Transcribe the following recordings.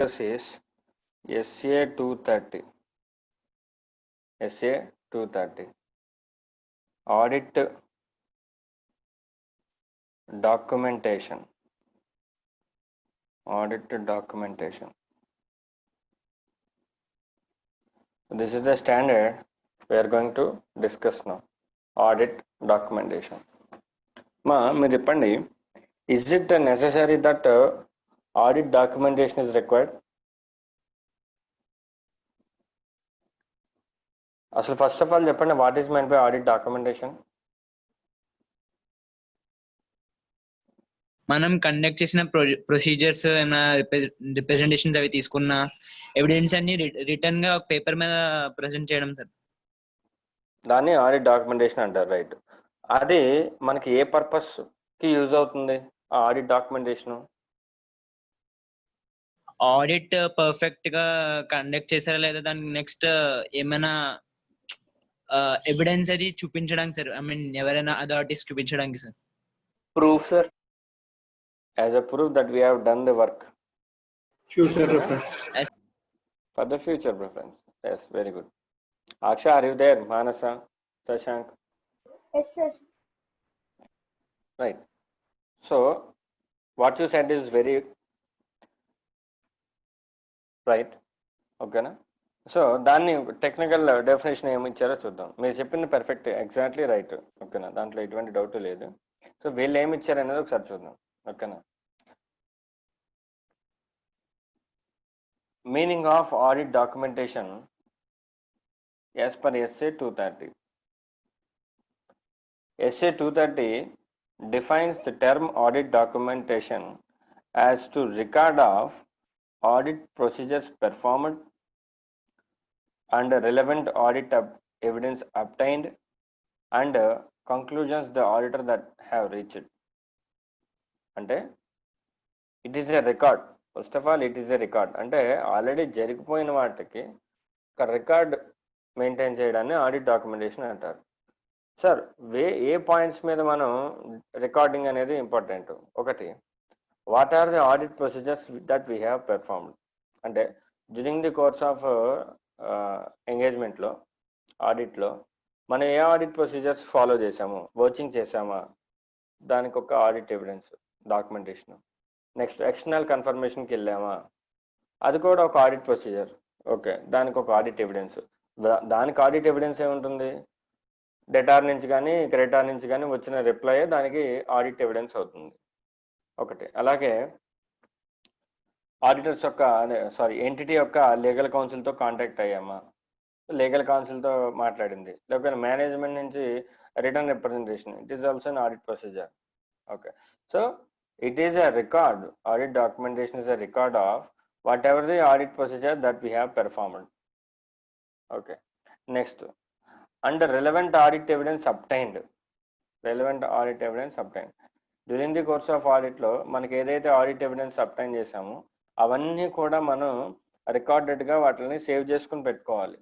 This is SA 230. SA 230. Audit documentation. Audit documentation. This is the standard we are going to discuss now. Audit documentation. Ma, మీరు చెప్పండి, is it necessary that audit documentation is required? అసలు first of all చెప్పండి, what is meant by audit documentation? మనం conduct చేసిన procedures ఏమైనా representations అవి తీసుకున్న evidence అన్ని రిటర్న్ గా ఒక పేపర్ మీద ప్రెజెంట్ చేయడం సార్. దాన్ని ఆడిట్ డాక్యుమెంటేషన్ అంటారు, రైట్. అది మనకి ఏ పర్పస్ కి యూజ్ అవుతుంది ఆ ఆడిట్ డాక్యుమెంటేషన్? ఆడిట్ పర్ఫెక్ట్ గా కండక్ట్ చేశారా లేదా దానికి నెక్స్ట్ ఏమైనా ఎవిడెన్స్ అది చూపించడానికి సార్. ఐ మీన్ ఎవరైనా అథారిటీస్ చూపించడానికి sir. Proof sir, as a proof that we have done the work. Future reference. For the future reference. Yes, very good. Aksha, are you there? Manasa, Shashank? Yes, sir. Right. So, what you said is very right. Okay, na? So, దాన్ని technical definition ఏమి ఇచ్చారో చూద్దాం. మీరు చెప్పింది perfect, exactly right. ఓకేనా, దాంట్లో ఎటువంటి doubt లేదు. సో వీళ్ళు ఏమి ఇచ్చారు అనేది ఒకసారి చూద్దాం. ఓకేనా. Meaning of audit documentation as per SA 230. SA 230 defines the term audit documentation as to record of audit procedures performed and relevant audit evidence obtained and conclusions the auditor that have reached. అంటే it is a record. First of all it is a record అంటే already జరిగిపోయిన వాటికి ఒక record maintain చేయడాన్ని audit documentation అంటారు. Sir, ఏ points మీద మనం రికార్డింగ్ అనేది ఇంపార్టెంట్? ఒకటి, what are the audit procedures that we have performed. అంటే డ్యూరింగ్ ది కోర్స్ ఆఫ్ ఎంగేజ్మెంట్లో, ఆడిట్లో మనం ఏ ఆడిట్ ప్రొసీజర్స్ ఫాలో చేసాము, వర్చింగ్ చేసామా, దానికి ఒక audit evidence documentation. Next, external కన్ఫర్మేషన్కి వెళ్ళామా, అది కూడా ఒక ఆడిట్ ప్రొసీజర్. ఓకే, దానికి ఒక ఆడిట్ ఎవిడెన్స్. దానికి ఆడిట్ ఎవిడెన్స్ ఏముంటుంది? డెటార్ నుంచి కానీ క్రెడిటార్ నుంచి కానీ వచ్చిన రిప్లై దానికి ఆడిట్ ఎవిడెన్స్ అవుతుంది. ఒకటి. అలాగే ఆడిటర్స్ యొక్క ఎంటిటీ యొక్క లీగల్ కౌన్సిల్తో కాంటాక్ట్ అయ్యామా, లీగల్ కౌన్సిల్తో మాట్లాడింది, లేకపోతే మేనేజ్మెంట్ నుంచి return representation, it is also an audit procedure. Okay, so it is a record. Audit documentation is a record of whatever the audit procedure that we have performed. Okay, next, under relevant audit evidence obtained. Relevant audit evidence obtained during the course of audit లో మనకి ఏదైతే audit evidence obtain చేసామో అవన్నీ కూడా మనం రికార్డెడ్గా వాటిని save చేసుకుని పెట్టుకోవాలి.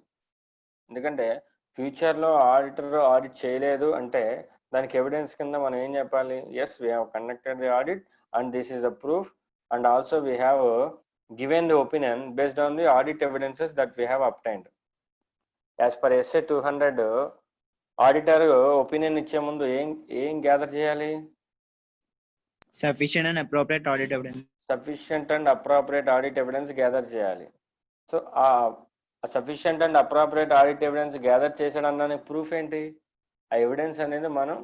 ఎందుకంటే ఫ్యూచర్లో ఆడిటర్ ఆడిట్ చేయలేదు అంటే దానికి ఎవిడెన్స్ కింద మనం ఏం చెప్పాలి? Yes, we have conducted the audit and this is the proof and also we have given the opinion based on the audit evidences that we have obtained. As per SA 200 auditor opinion ఇచ్చే ముందు ఏం gather చేయాలి? Sufficient and appropriate audit evidence. Sufficient and appropriate audit evidence gather చేయాలి. So ఆ sufficient and appropriate audit evidence gather చేసాడన్నానికి proof ఏంటి? ఆ evidence అనేది మనం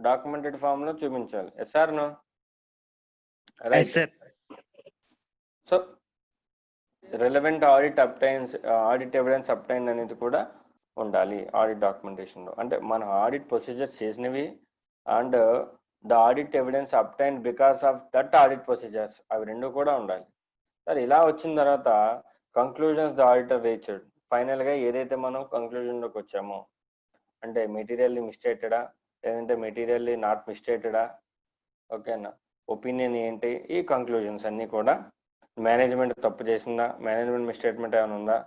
డాక్యుమెంటెడ్ ఫామ్ లో చూపించాలి. Yes sir, no? Right sir. So relevant audit evidence obtain అనేది కూడా ఉండాలి ఆడిట్ డాక్యుమెంటేషన్ లో. అంటే మన ఆడిట్ ప్రొసీజర్స్ చేసినవి and the audit evidence obtain because of that audit procedures, అవి రెండు కూడా ఉండాలి. సార్, ఇలా వచ్చిన తర్వాత conclusions the auditor reached. Final గా ఏదైతే మనం కంక్లూజన్ లోకి వచ్చామో, అంటే మెటీరియల్లీ మిస్టేటెడా లేదంటే మెటీరియల్లీ నాట్ మిస్టేటెడా, ఓకేనా, ఒపీనియన్ ఏంటి, ఈ కంక్లూజన్స్ అన్నీ కూడా మేనేజ్మెంట్ తప్పు చేసిందా, మేనేజ్మెంట్ మిస్టేట్మెంట్ ఏమైనా ఉందా,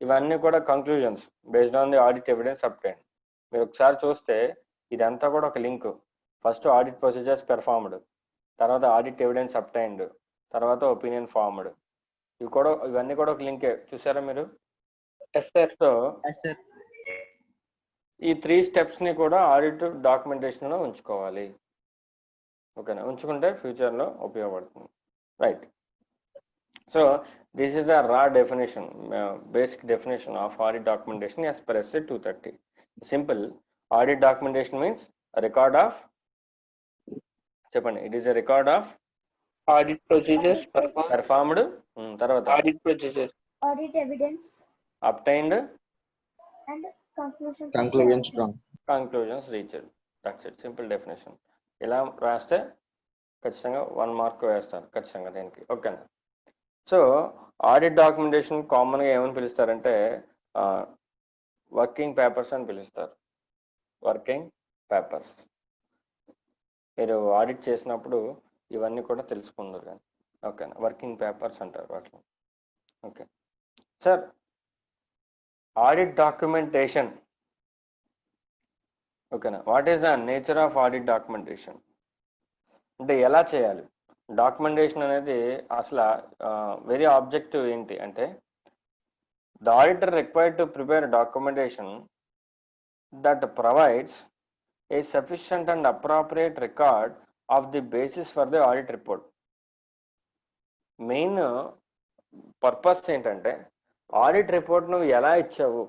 ఇవన్నీ కూడా conclusions based on the audit evidence obtained. మీరు ఒకసారి చూస్తే ఇదంతా కూడా ఒక link. First audit procedures performed, తర్వాత ఆడిట్ ఎవిడెన్స్ అబ్టైన్డ్, తర్వాత ఒపీనియన్ ఫార్మ్డ్. ఇవన్నీ కూడా ఒక లింకే, చూసారా మీరు? Yes sir. So yes sir. ఈ 3 స్టెప్స్ని కూడా ఆడిట్ డాక్యుమెంటేషన్లో ఉంచుకోవాలి. ఓకేనా, ఉంచుకుంటే ఫ్యూచర్లో ఉపయోగపడుతుంది. Right. So this is the raw definition, basic definition of audit documentation as per SC 230. Simple. Audit documentation means a record of, చెప్పండి, it is a record of Audit procedures performed, తర్వాత audit procedures, audit evidence obtained, and conclusions reached. That's it. Simple definition. ఇలా రాస్తే ఖచ్చితంగా 1 mark వేస్తారు ఖచ్చితంగా దీనికి. ఓకేనా. So audit documentation కామన్గా ఏమని పిలుస్తారంటే వర్కింగ్ పేపర్స్ అని పిలుస్తారు. Working papers. మీరు ఆడిట్ చేసినప్పుడు ఇవన్నీ కూడా తెలుసుకుందరు కానీ. ఓకేనా, వర్కింగ్ పేపర్స్ అంటారు వాటిని. Okay sir, audit documentation. ఓకేనా, what is the nature of audit documentation అంటే ఎలా చేయాలి? డాక్యుమెంటేషన్ అనేది అసలు వెరీ ఆబ్జెక్టివ్ ఏంటి అంటే, the auditor required to prepare documentation that provides A sufficient and appropriate record of the basis for the audit report. Main purpose ఏంటంటే, audit report నువ్వు ఎలా ఇచ్చావు.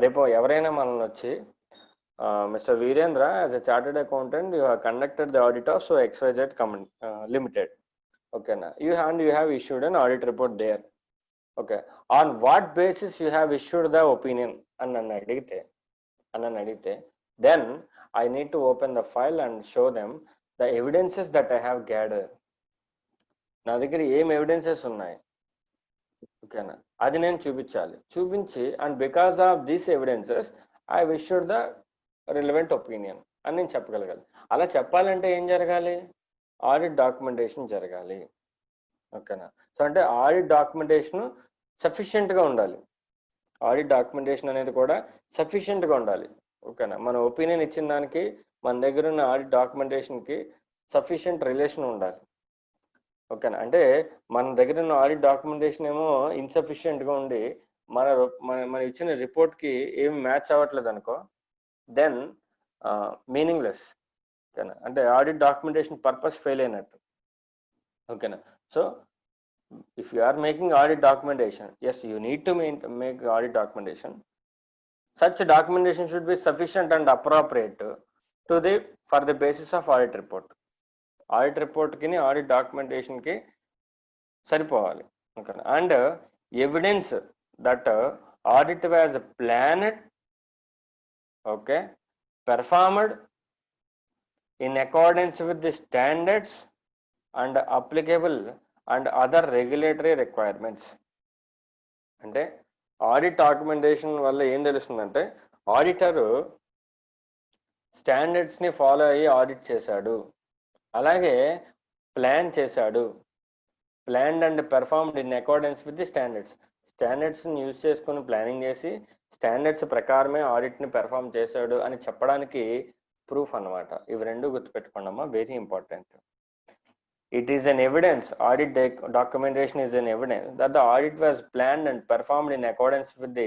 రేపు ఎవరైనా మనల్ని వచ్చి Mr. Virendra, as a chartered accountant, you have conducted the audit of so XYZ Limited. Okay, now you have issued an audit report there. Okay, on what basis you have issued the opinion? And adite, then I need to open the file and show them the evidences that I have gathered. నా దగ్గర ఏం evidences ఉన్నాయి, ఓకేనా, అది నేను చూపించి and because of these evidences I issued the relevant opinion అని నేను చెప్పగలగాలి. అలా చెప్పాలంటే ఏం జరగాలి? ఆడిట్ డాక్యుమెంటేషన్ జరగాలి. ఓకేనా. సో అంటే ఆడిట్ డాక్యుమెంటేషన్ సఫిషియెంట్గా ఉండాలి. ఆడిట్ డాక్యుమెంటేషన్ అనేది కూడా సఫిషియెంట్గా ఉండాలి. ఓకేనా. మన ఒపీనియన్ ఇచ్చిన దానికి మన దగ్గర ఉన్న ఆడిట్ డాక్యుమెంటేషన్కి సఫిషియెంట్ రిలేషన్ ఉండాలి. ఓకేనా. అంటే మన దగ్గర ఉన్న ఆడిట్ డాక్యుమెంటేషన్ ఏమో ఇన్సఫిషియెంట్గా ఉండి మన ఇచ్చిన రిపోర్ట్కి ఏం మ్యాచ్ అవ్వట్లేదు అనుకో, దెన్ మీనింగ్లెస్. ఓకేనా. అంటే ఆడిట్ డాక్యుమెంటేషన్ పర్పస్ ఫెయిల్ అయినట్టు. ఓకేనా. So if you are making audit documentation, yes, you need to make audit documentation. Such documentation should be sufficient and appropriate for the basis of audit report. Audit report ki audit documentation ki saripovali. Okay. And evidence that audit was planned, okay, performed in accordance with the standards and applicable and other regulatory requirements. అంటే audit documentation వల్ల ఏం తెలుస్తుందంటే, auditor స్టాండర్డ్స్ని follow అయ్యి audit చేశాడు, అలాగే plan చేశాడు, planned and performed in accordance with the స్టాండర్డ్స్ని యూజ్ చేసుకుని ప్లానింగ్ చేసి స్టాండర్డ్స్ ప్రకారమే ఆడిట్ని పెర్ఫార్మ్ చేశాడు అని చెప్పడానికి ప్రూఫ్ అన్నమాట. ఇవి రెండు గుర్తుపెట్టుకోండమ్మా, very important. It is an evidence, audit documentation is an evidence that the audit was planned and performed in accordance with the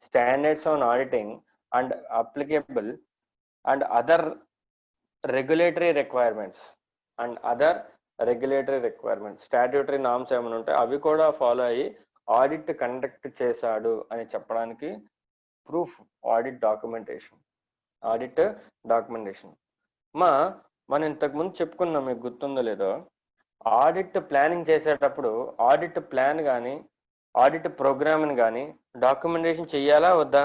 standards on auditing and applicable and other regulatory requirements. Statutory norms ఏమైనా ఉంటాయి అవి కూడా follow అయ్యి audit conduct చేశాడు అని చెప్పడానికి proof audit documentation. మనం ఇంతకుముందు చెప్పుకున్నాం, మీకు గుర్తుందో లేదో, ఆడిట్ ప్లానింగ్ చేసేటప్పుడు ఆడిట్ ప్లాన్ కానీ ఆడిట్ ప్రోగ్రామ్ని కానీ డాక్యుమెంటేషన్ చెయ్యాలా వద్దా?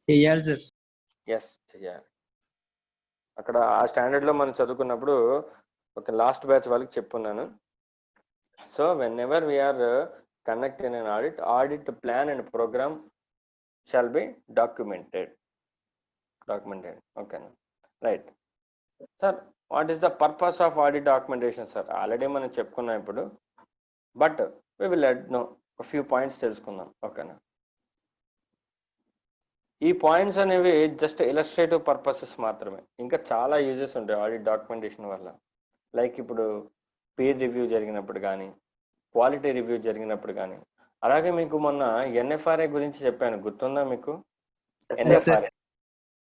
చెయ్యాలి సార్. ఎస్, చెయ్యాలి. అక్కడ ఆ స్టాండర్డ్లో మనం చదువుకున్నప్పుడు ఒక లాస్ట్ బ్యాచ్ వాళ్ళకి చెప్పున్నాను. So whenever we are conducting an audit plan and programme shall be documented. ఓకేనా, right sir. What is the purpose of audit documentation sir? Already మనం చెప్పుకున్నాం ఇప్పుడు, but we will know few points తెలుసుకుందాం. ఓకేనా. ఈ points అనేవి just illustrative purposes మాత్రమే, ఇంకా చాలా యూజెస్ ఉంటాయి ఆడిట్ డాక్యుమెంటేషన్ వల్ల. లైక్ ఇప్పుడు పీర్ రివ్యూ జరిగినప్పుడు కానీ, క్వాలిటీ రివ్యూ జరిగినప్పుడు కానీ. అలాగే మీకు మొన్న ఎన్ఎఫ్ఆర్ఏ గురించి చెప్పాను, గుర్తుందా మీకు? Yes, sir.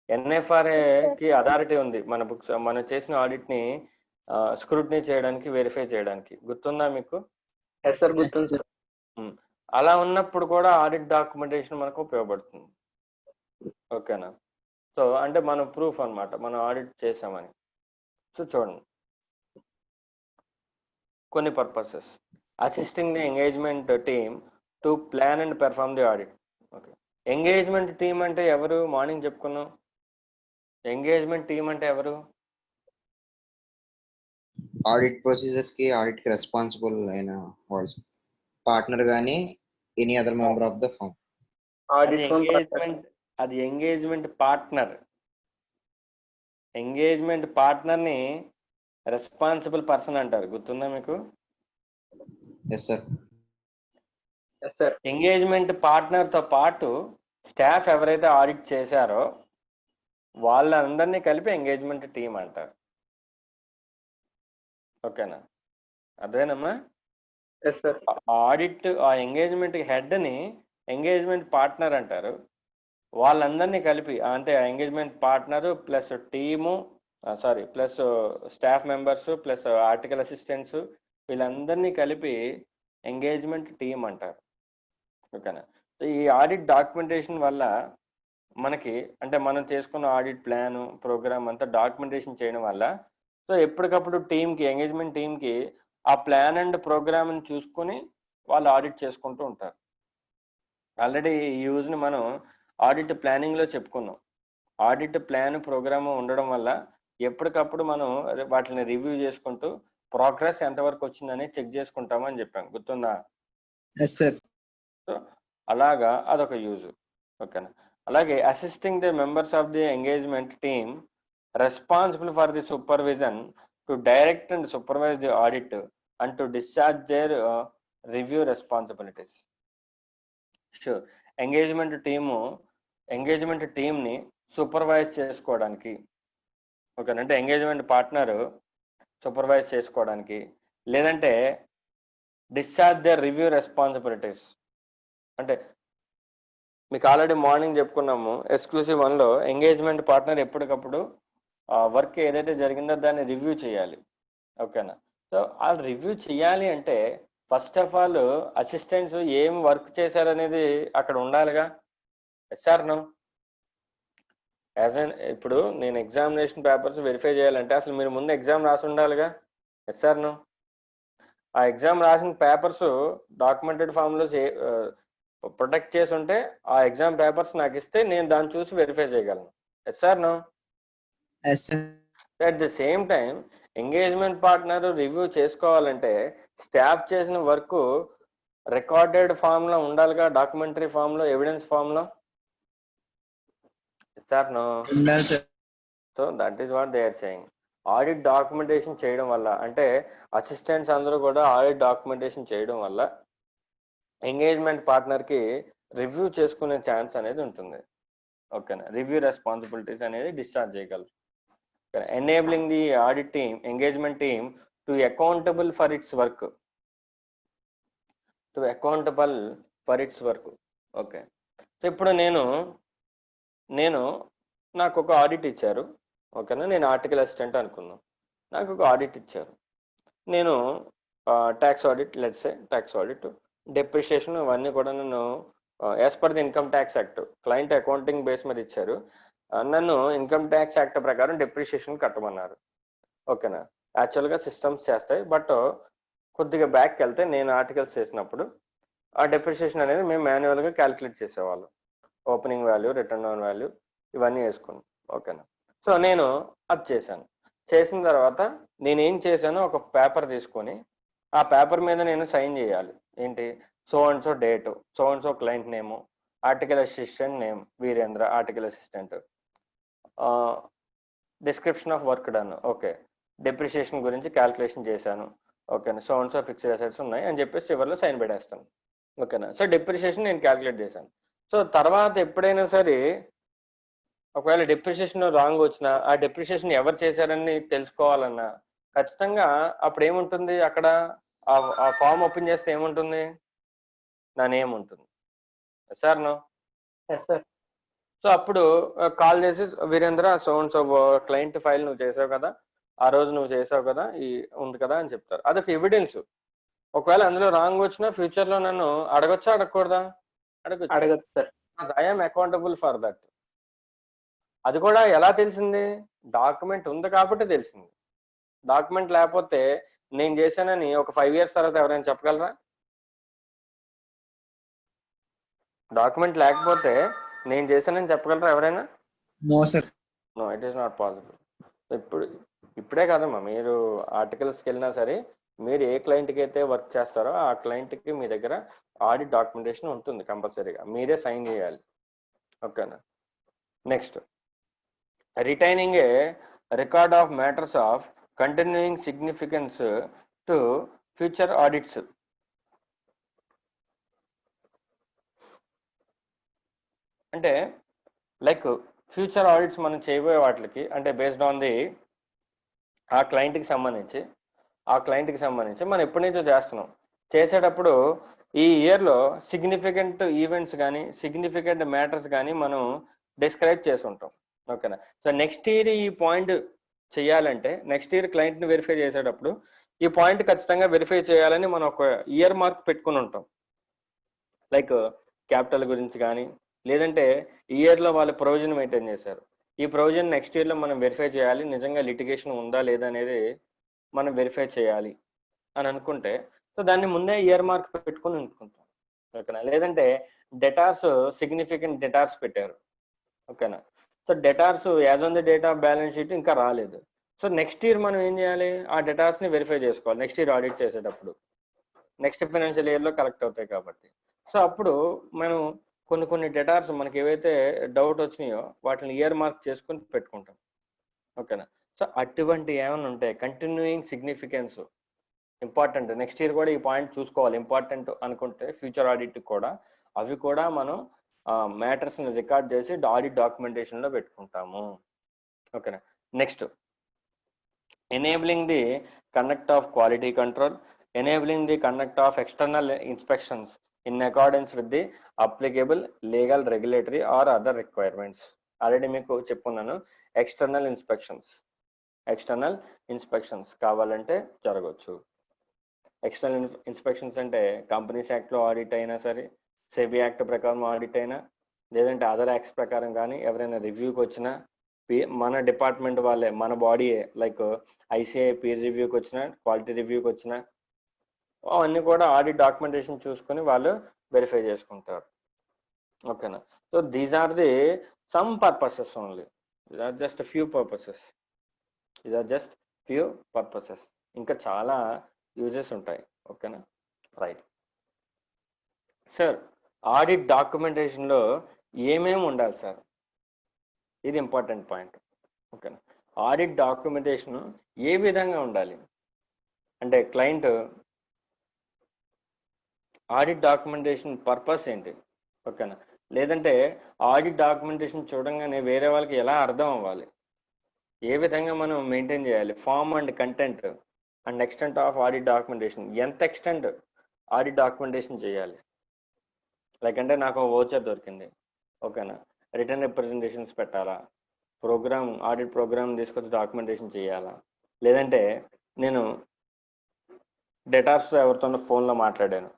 ఎన్ఎఫ్ఆర్ఏకి అథారిటీ ఉంది మన బుక్స్, మనం చేసిన ఆడిట్ ని స్క్రూటినీ చేయడానికి, వెరిఫై చేయడానికి. గుర్తుందా మీకు? ఎస్ సార్, గుర్తుంది సార్. అలా ఉన్నప్పుడు కూడా ఆడిట్ డాక్యుమెంటేషన్ మనకు ఉపయోగపడుతుంది. ఓకేనా? సో అంటే మనం ప్రూఫ్ అన్నమాట, మనం ఆడిట్ చేసామని. సో చూడండి, కొన్ని purposes: assisting the engagement team to plan and perform the audit. Okay, engagement team అంటే ఎవరు? మార్నింగ్ చెప్పుకున్నాం. ఎంగేజ్మెంట్ టీమ్ అంటే ఎవరు? ఆడిట్ ప్రొసీజర్స్ కి ఆడిట్ కి రెస్పాన్సిబుల్ అయిన వాళ్ళు, పార్ట్నర్ గానీ any other member of the firm. అది ఎంగేజ్మెంట్ పార్ట్నర్. ఎంగేజ్మెంట్ పార్ట్నర్ ని రెస్పాన్సిబుల్ పర్సన్ అంటారు. గుర్తుందా మీకు? Yes sir. Yes sir. Engagement partner తో పాటు స్టాఫ్ ఎవరైతే ఆడిట్ చేశారో వాళ్ళందరినీ కలిపి ఎంగేజ్మెంట్ టీం అంటారు. ఓకేనా? అదేనమ్మా? Yes sir. ఆడిట్ ఆ ఎంగేజ్మెంట్ హెడ్ ని ఎంగేజ్మెంట్ పార్ట్నర్ అంటారు. వాళ్ళందరినీ కలిపి, అంటే engagement partner plus team, plus staff members plus article assistants, వీళ్ళందరినీ కలిపి ఎంగేజ్మెంట్ టీం అంటారు. ఓకేనా? సో ఈ ఆడిట్ డాక్యుమెంటేషన్ వల్ల మనకి, అంటే మనం చేసుకున్న ఆడిట్ ప్లాను ప్రోగ్రామ్ అంతా డాక్యుమెంటేషన్ చేయడం వల్ల, సో ఎప్పటికప్పుడు టీంకి, ఎంగేజ్మెంట్ టీంకి ఆ ప్లాన్ అండ్ ప్రోగ్రామ్ని చూసుకొని వాళ్ళు ఆడిట్ చేసుకుంటూ ఉంటారు. ఆల్రెడీ ఈ యూజ్ని మనం ఆడిట్ ప్లానింగ్లో చెప్పుకున్నాం. ఆడిట్ ప్లాన్ ప్రోగ్రామ్ ఉండడం వల్ల ఎప్పటికప్పుడు మనం వాటిని రివ్యూ చేసుకుంటూ ప్రోగ్రెస్ ఎంతవరకు వచ్చిందని చెక్ చేసుకుంటామని చెప్పాం. గుర్తుందా? Yes sir. సో అలాగా అదొక యూజ్. ఓకేనా? అలాగే assisting the members of the engagement team responsible for the supervision to direct and supervise the audit and to discharge their review responsibilities. Sure, engagement టీమ్ని సూపర్వైజ్ చేసుకోవడానికి, ఓకేనా, అంటే ఎంగేజ్మెంట్ పార్ట్నర్ సూపర్వైజ్ చేసుకోవడానికి, లేదంటే డిశ్చార్జ్ దేర్ రివ్యూ రెస్పాన్సిబిలిటీస్. అంటే మీకు already morning చెప్పుకున్నాము, exclusive 1లో engagement partner ఎప్పటికప్పుడు వర్క్ ఏదైతే జరిగిందో దాన్ని రివ్యూ చేయాలి. ఓకేనా? సో ఆ రివ్యూ చేయాలి అంటే ఫస్ట్ ఆఫ్ ఆల్ అసిస్టెంట్స్ ఏం వర్క్ చేశారనేది అక్కడ ఉండాలిగా. ఎస్ఆర్నో? ఇప్పుడు నేను ఎగ్జామినేషన్ పేపర్స్ వెరిఫై చేయాలంటే అసలు మీరు ముందు ఎగ్జామ్ రాసి ఉండాలిగా. ఎస్ఆర్నో? ఆ ఎగ్జామ్ రాసిన పేపర్స్ డాక్యుమెంటెడ్ ఫామ్లో ప్రొటెక్ట్ చేసి ఉంటే ఆ ఎగ్జామ్ పేపర్స్ నాకు ఇస్తే నేను దాన్ని చూసి వెరిఫై చేయగలను. Yes or no? At the same time engagement partner review చేసుకోవాలంటే స్టాఫ్ చేసిన వర్క్ రికార్డెడ్ ఫామ్ లో ఉండాలిగా, డాక్యుమెంటరీ ఫామ్ లో, ఎవిడెన్స్ ఫామ్ లో. Yes or no? So that is what they are saying. Audit documentation చేయడం వల్ల, అంటే అసిస్టెంట్స్ అందరూ కూడా ఆడిట్ డాక్యుమెంటేషన్ చేయడం వల్ల ఎంగేజ్మెంట్ పార్ట్నర్కి రివ్యూ చేసుకునే ఛాన్స్ అనేది ఉంటుంది. ఓకేనా? రివ్యూ రెస్పాన్సిబిలిటీస్ అనేది డిశ్చార్జ్ చేయగలరు. Enabling the audit team, engagement team to accountable for it's work. Okay, so ఇప్పుడు నాకు ఒక ఆడిట్ ఇచ్చారు. ఓకేనా? నేను ఆర్టికల్ అసిస్టెంట్ అనుకుందాం. నాకు ఒక ఆడిట్ ఇచ్చారు. నేను tax audit, let's say tax audit, depreciation, ఇవన్నీ కూడా నన్ను as per the income tax act, client accounting base మీద ఇచ్చారు. నన్ను ఇన్కమ్ ట్యాక్స్ యాక్ట్ ప్రకారం డెప్రిషియేషన్ కట్టమన్నారు. ఓకేనా? యాక్చువల్గా సిస్టమ్స్ చేస్తాయి, బట్ కొద్దిగా బ్యాక్కి వెళ్తే నేను ఆర్టికల్స్ చేసినప్పుడు ఆ డెప్రిషియేషన్ అనేది మేము మాన్యువల్గా క్యాలిక్యులేట్ చేసేవాళ్ళం. Opening value, return on value ఇవన్నీ వేసుకుని. ఓకేనా? సో నేను అది చేశాను. చేసిన తర్వాత నేనేం చేశానో ఒక పేపర్ తీసుకొని ఆ పేపర్ మీద నేను సైన్ చేయాలి. ఏంటి? So and so date, so and so client name, article assistant name Veerendra, article assistant, description of work done, okay, depreciation గురించి క్యాల్కులేషన్ చేశాను, ఓకేనా, so and so fixed assets ఉన్నాయి అని చెప్పేసి చివరిలో సైన్ పెట్టేస్తాను. ఓకేనా? సో డెప్రిషియేషన్ నేను క్యాల్కులేట్ చేశాను. సో తర్వాత ఎప్పుడైనా సరే ఒకవేళ డెప్రిషియేషన్ రాంగ్ వచ్చినా, ఆ డెప్రిషియేషన్ ఎవరు చేశారని తెలుసుకోవాలన్నా ఖచ్చితంగా అప్పుడు ఏముంటుంది, అక్కడ ఆ ఫామ్ ఓపెన్ చేస్తే ఏముంటుంది? నా నేమ్ ఉంటుంది. Sir no. Yes sir. So అప్పుడు కాల్ చేసి Veerendra so and so client file నువ్వు చేసావు కదా, ఆ రోజు నువ్వు చేసావు కదా, ఈ ఉంది కదా అని చెప్తారు. అదొక ఎవిడెన్స్. ఒకవేళ అందులో రాంగ్ వచ్చినా ఫ్యూచర్ లో నన్ను అడగొచ్చా అడగకూడదా? అడగచ్చు sir. I'm accountable for that. అది కూడా ఎలా తెలిసింది? డాక్యుమెంట్ ఉంది కాబట్టి తెలిసింది. డాక్యుమెంట్ లేకపోతే నేను చేశానని ఒక 5 years తర్వాత ఎవరైనా చెప్పగలరా? డాక్యుమెంట్ లేకపోతే నేను చేశానని చెప్పగలరా ఎవరైనా? No sir. No, it is not possible. ఇప్పుడే కదమ్మా, మీరు ఆర్టికల్స్కి వెళ్ళినా సరే మీరు ఏ క్లయింట్కి అయితే వర్క్ చేస్తారో ఆ క్లయింట్కి మీ దగ్గర ఆడిట్ డాక్యుమెంటేషన్ ఉంటుంది కంపల్సరీగా, మీరే సైన్ చేయాలి. ఓకేనా. Next, retaining A record of matters of continuing significance to future audits. అంటే లైక్ ఫ్యూచర్ ఆడిట్స్ మనం చేయబోయే వాటికి అంటే బేస్డ్ ఆన్ ది ఆ క్లయింట్కి సంబంధించి మనం ఎప్పటి నుంచో చేస్తున్నాం. చేసేటప్పుడు ఈ ఇయర్లో సిగ్నిఫికెంట్ ఈవెంట్స్ కానీ సిగ్నిఫికెంట్ మ్యాటర్స్ కానీ మనం డిస్క్రైబ్ చేసి ఉంటాం. ఓకేనా. సో నెక్స్ట్ ఇయర్ ఈ పాయింట్ చేయాలంటే నెక్స్ట్ ఇయర్ క్లయింట్ని వెరిఫై చేసేటప్పుడు ఈ పాయింట్ ఖచ్చితంగా వెరిఫై చేయాలని మనం ఒక ఇయర్ మార్క్ పెట్టుకుని ఉంటాం. లైక్ క్యాపిటల్ గురించి కానీ, లేదంటే ఈ ఇయర్లో వాళ్ళు ప్రొవిజన్ మెయింటైన్ చేశారు, ఈ ప్రొవిజన్ నెక్స్ట్ ఇయర్లో మనం వెరిఫై చేయాలి, నిజంగా లిటిగేషన్ ఉందా లేదా అనేది మనం వెరిఫై చేయాలి అని అనుకుంటే సో దాన్ని ముందే ఇయర్ మార్క్ పెట్టుకుని అనుకుంటాం. ఓకేనా. లేదంటే డెటార్స్ సిగ్నిఫికెంట్ డెటార్స్ పెట్టారు. ఓకేనా. So debtors as on the date of balance sheet ఇంకా రాలేదు. సో నెక్స్ట్ ఇయర్ మనం ఏం చేయాలి? ఆ డెటార్స్ని వెరిఫై చేసుకోవాలి నెక్స్ట్ ఇయర్ ఆడిట్ చేసేటప్పుడు, నెక్స్ట్ ఫైనాన్షియల్ ఇయర్లో కలెక్ట్ అవుతాయి కాబట్టి. సో అప్పుడు మనం కొన్ని డేటాస్ మనకి ఏవైతే డౌట్ వచ్చినాయో వాటిని ఇయర్ మార్క్ చేసుకుని పెట్టుకుంటాం. ఓకేనా. సో అటువంటి ఏమైనా ఉంటాయి continuing significance important, next year కూడా ఈ పాయింట్ చూసుకోవాలి ఇంపార్టెంట్ అనుకుంటే ఫ్యూచర్ ఆడిట్ కూడా అవి కూడా మనం మ్యాటర్స్ని రికార్డ్ చేసి ఆడిట్ డాక్యుమెంటేషన్లో పెట్టుకుంటాము. ఓకేనా. Next, enabling the conduct of quality control, enabling the conduct of external inspections in accordance with the applicable legal, regulatory or other requirements. Already మీకు చెప్పుకున్నాను, ఎక్స్టర్నల్ ఇన్స్పెక్షన్స్ కావాలంటే జరగవచ్చు. ఎక్స్టర్నల్ ఇన్స్పెక్షన్స్ అంటే కంపెనీస్ యాక్ట్లో audit అయినా సరే, సెబీ యాక్ట్ ప్రకారం audit అయినా, లేదంటే అదర్ యాక్ట్స్ ప్రకారం కానీ ఎవరైనా రివ్యూకి వచ్చినా, మన డిపార్ట్మెంట్ వాళ్ళే మన బాడీ లైక్ ఐసిఐ పీర్ రివ్యూకి వచ్చినా, క్వాలిటీ రివ్యూకి వచ్చినా, అవన్నీ కూడా ఆడిట్ డాక్యుమెంటేషన్ చూసుకొని వాళ్ళు వెరిఫై చేసుకుంటారు. ఓకేనా. So these are the some purposes only, these are just few purposes, ఇంకా చాలా యూజెస్ ఉంటాయి. ఓకేనా. రైట్ సార్, ఆడిట్ డాక్యుమెంటేషన్లో ఏమేమి ఉండాలి సార్? ఇది ఇంపార్టెంట్ పాయింట్. ఓకేనా. ఆడిట్ డాక్యుమెంటేషన్ ఏ విధంగా ఉండాలి అంటే క్లయింట్ ఆడిట్ డాక్యుమెంటేషన్ పర్పస్ ఏంటి? ఓకేనా. లేదంటే ఆడిట్ డాక్యుమెంటేషన్ చూడంగానే వేరే వాళ్ళకి ఎలా అర్థం అవ్వాలి, ఏ విధంగా మనం మెయింటైన్ చేయాలి, form and content and extent of audit documentation, ఎంత ఎక్స్టెంట్ ఆడిట్ డాక్యుమెంటేషన్ చేయాలి. లైక్ అంటే నాకు వోచర్ దొరికింది, ఓకేనా, రిటర్న్ రిప్రజెంటేషన్స్ పెట్టాలా, ఆడిట్ ప్రోగ్రామ్ తీసుకొచ్చి డాక్యుమెంటేషన్ చేయాలా, లేదంటే నేను డేటాస్ ఎవరితోనో ఫోన్లో మాట్లాడాను,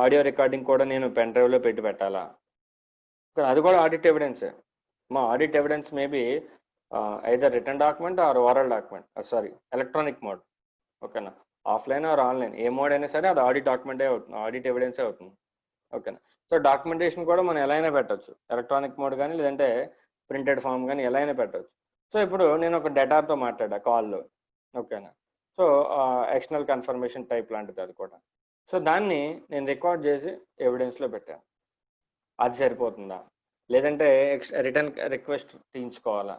ఆడియో రికార్డింగ్ కూడా నేను పెన్ డ్రైవ్లో పెట్టి పెట్టాలా, అది కూడా ఆడిట్ ఎవిడెన్సే. మా audit evidence maybe either written document or oral document, electronic mode. ఓకేనా. ఆఫ్లైన్ ఆర్ ఆన్లైన్ ఏ మోడ్ అయినా సరే అది ఆడిట్ డాక్యుమెంటే అవుతుంది, ఆడిట్ ఎవిడెన్సే అవుతుంది. ఓకేనా. సో డాక్యుమెంటేషన్ కూడా మనం ఎలా అయినా పెట్టచ్చు, ఎలక్ట్రానిక్ మోడ్ కానీ లేదంటే ప్రింటెడ్ ఫామ్ కానీ ఎలా అయినా పెట్టచ్చు. సో ఇప్పుడు నేను ఒక డేటాతో మాట్లాడా కాల్లో. ఓకేనా. సో ఎక్స్టర్నల్ కన్ఫర్మేషన్ టైప్ లాంటిది అది కూడా. సో దాన్ని నేను రికార్డ్ చేసి ఎవిడెన్స్లో పెట్టాను. అది సరిపోతుందా? లేదంటే రిటర్న్ రిక్వెస్ట్ తీయించుకోవాలా,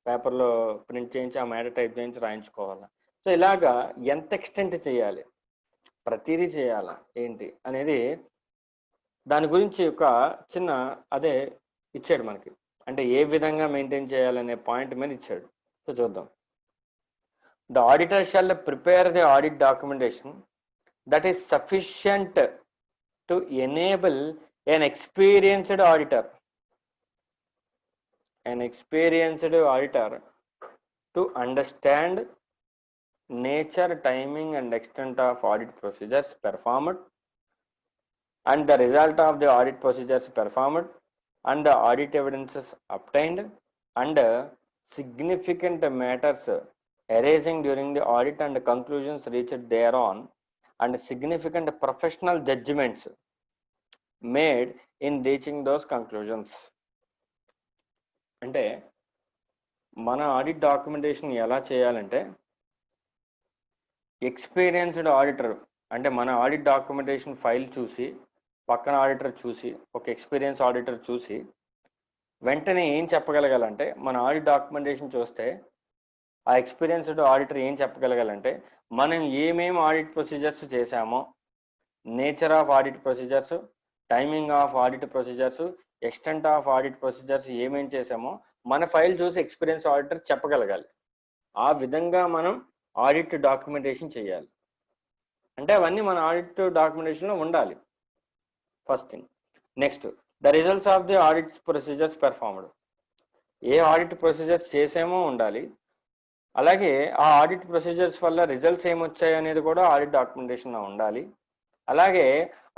పేపర్లో ప్రింట్ చేయించి ఆ మ్యాటర్ టైప్ చేయించి రాయించుకోవాలా? సో ఇలాగా ఎంత ఎక్స్టెంట్ చేయాలి, ప్రతిదీ చేయాలా ఏంటి అనేది దాని గురించి ఒక చిన్న అదే ఇచ్చాడు మనకి, అంటే ఏ విధంగా మెయింటైన్ చేయాలనే పాయింట్ మీద ఇచ్చాడు. సో చూద్దాం. the auditor shall prepare the audit documentation that is sufficient to enable an experienced auditor to understand nature, timing, and extent of audit procedures performed, and the result of the audit procedures performed, and the audit evidences obtained, and significant matters arising during the audit and conclusions reached thereon, and significant professional judgments made in reaching those conclusions. అంటే మన audit documentation ఎలా చేయాలంటే experienced auditor, అంటే మన audit documentation file చూసి పక్కన auditor చూసి ఒక ఎక్స్పీరియన్స్ ఆడిటర్ చూసి వెంటనే ఏం చెప్పగలగాలంటే, మన ఆడిట్ డాక్యుమెంటేషన్ చూస్తే ఆ ఎక్స్పీరియన్స్డ్ ఆడిటర్ ఏం చెప్పగలగాలంటే మనం ఏమేమి ఆడిట్ ప్రొసీజర్స్ చేశామో, nature of audit procedures, timing of audit procedures, extent of audit procedures ఏమేం చేసామో మన ఫైల్ చూసి ఎక్స్పీరియన్స్ ఆడిటర్ చెప్పగలగాలి. ఆ విధంగా మనం ఆడిట్ డాక్యుమెంటేషన్ చేయాలి. అంటే అవన్నీ మన ఆడిట్ డాక్యుమెంటేషన్లో ఉండాలి. First thing. Next, the results of the audit procedures performed. ఏ ఆడిట్ ప్రొసీజర్స్ చేసామో ఉండాలి, అలాగే ఆ ఆడిట్ ప్రొసీజర్స్ వల్ల రిజల్ట్స్ ఏమొచ్చాయి అనేది కూడా ఆడిట్ డాక్యుమెంటేషన్లో ఉండాలి. అలాగే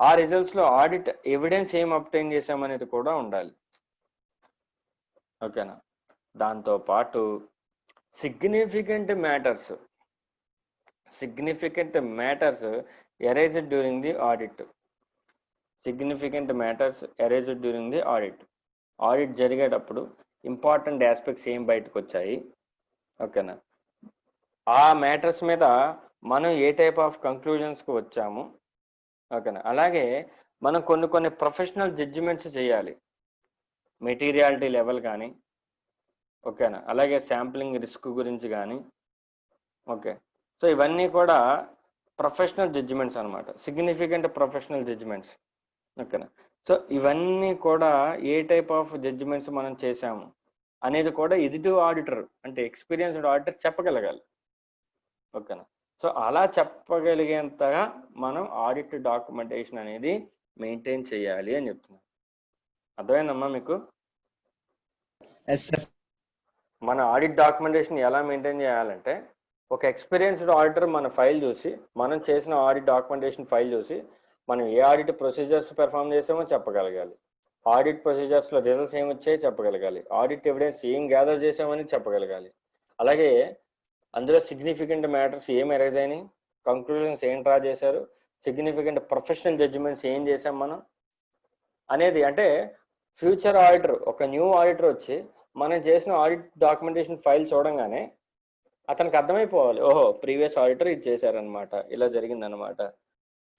ఆ రిజల్ట్స్లో ఆడిట్ ఎవిడెన్స్ ఏం అబ్టైన్ చేసామనేది కూడా ఉండాలి. ఓకేనా? దాంతోపాటు significant matters arised during the audit. Audit జరిగేటప్పుడు ఇంపార్టెంట్ ఆస్పెక్ట్స్ ఏం బయటకు వచ్చాయి, ఓకేనా, ఆ మ్యాటర్స్ మీద మనం ఏ టైప్ ఆఫ్ కంక్లూజన్స్కి వచ్చాము, ఓకేనా. అలాగే మనం కొన్ని ప్రొఫెషనల్ జడ్జిమెంట్స్ చేయాలి, మెటీరియాలిటీ లెవెల్ కానీ, ఓకేనా, అలాగే శాంప్లింగ్ రిస్క్ గురించి కానీ. ఓకే, సో ఇవన్నీ కూడా ప్రొఫెషనల్ జడ్జిమెంట్స్ అనమాట, సిగ్నిఫికెంట్ ప్రొఫెషనల్ జడ్జిమెంట్స్. ఓకేనా. సో ఇవన్నీ కూడా ఏ టైప్ ఆఫ్ జడ్జిమెంట్స్ మనం చేశాము అనేది కూడా ఎదుటి ఆడిటర్, అంటే ఎక్స్పీరియన్స్డ్ ఆడిటర్ చెప్పగలగాలి. ఓకేనా. సో అలా చెప్పగలిగేంతగా మనం ఆడిట్ డాక్యుమెంటేషన్ అనేది మెయింటైన్ చేయాలి అని చెప్తున్నాను. అర్థమైందమ్మా మీకు? మన ఆడిట్ డాక్యుమెంటేషన్ ఎలా మెయింటైన్ చేయాలంటే, ఒక ఎక్స్పీరియన్స్డ్ ఆడిటర్ మన ఫైల్ చూసి, మనం చేసిన ఆడిట్ డాక్యుమెంటేషన్ ఫైల్ చూసి మనం ఏ ఆడిట్ ప్రొసీజర్స్ పెర్ఫామ్ చేసామో చెప్పగలగాలి, ఆడిట్ ప్రొసీజర్స్లో రిజల్ట్స్ ఏమి వచ్చాయో చెప్పగలగాలి, ఆడిట్ ఎవిడెన్స్ ఏం గ్యాదర్ చేసామని చెప్పగలగాలి, అలాగే అందులో సిగ్నిఫికెంట్ మ్యాటర్స్ ఏం ఎరైజ్ అయినాయి, కంక్లూజన్స్ ఏం డ్రా చేశారు, సిగ్నిఫికెంట్ ప్రొఫెషనల్ జడ్జిమెంట్స్ ఏం చేసాం మనం అనేది. అంటే ఫ్యూచర్ ఆడిటర్, ఒక న్యూ ఆడిటర్ వచ్చి మనం చేసిన ఆడిట్ డాక్యుమెంటేషన్ ఫైల్ చూడంగానే అతనికి అర్థమైపోవాలి, ఓహో ప్రీవియస్ ఆడిటర్ ఇది చేశారనమాట, ఇలా జరిగిందనమాట,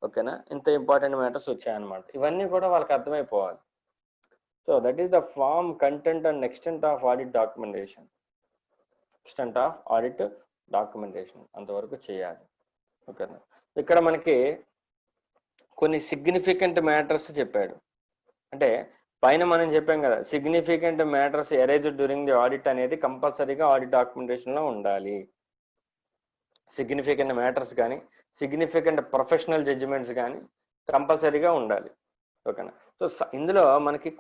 ఓకేనా, ఇంత ఇంపార్టెంట్ మ్యాటర్స్ వచ్చాయన్నమాట. ఇవన్నీ కూడా వాళ్ళకి అర్థమైపోవాలి. So that is the form, content and extent of audit documentation. అంతవరకు చేయాలి. ఓకేనా. ఇక్కడ మనకి కొన్ని సిగ్నిఫికెంట్ మ్యాటర్స్ చెప్పాడు. అంటే పైన మనం చెప్పాం కదా, significant matters arised during the audit అనేది కంపల్సరీగా ఆడిట్ డాక్యుమెంటేషన్లో ఉండాలి. సిగ్నిఫికెంట్ మ్యాటర్స్ కానీ, సిగ్నిఫికెంట్ ప్రొఫెషనల్ జడ్జిమెంట్స్ కానీ కంపల్సరీగా ఉండాలి. ఓకేనా. సో ఇందులో మనకి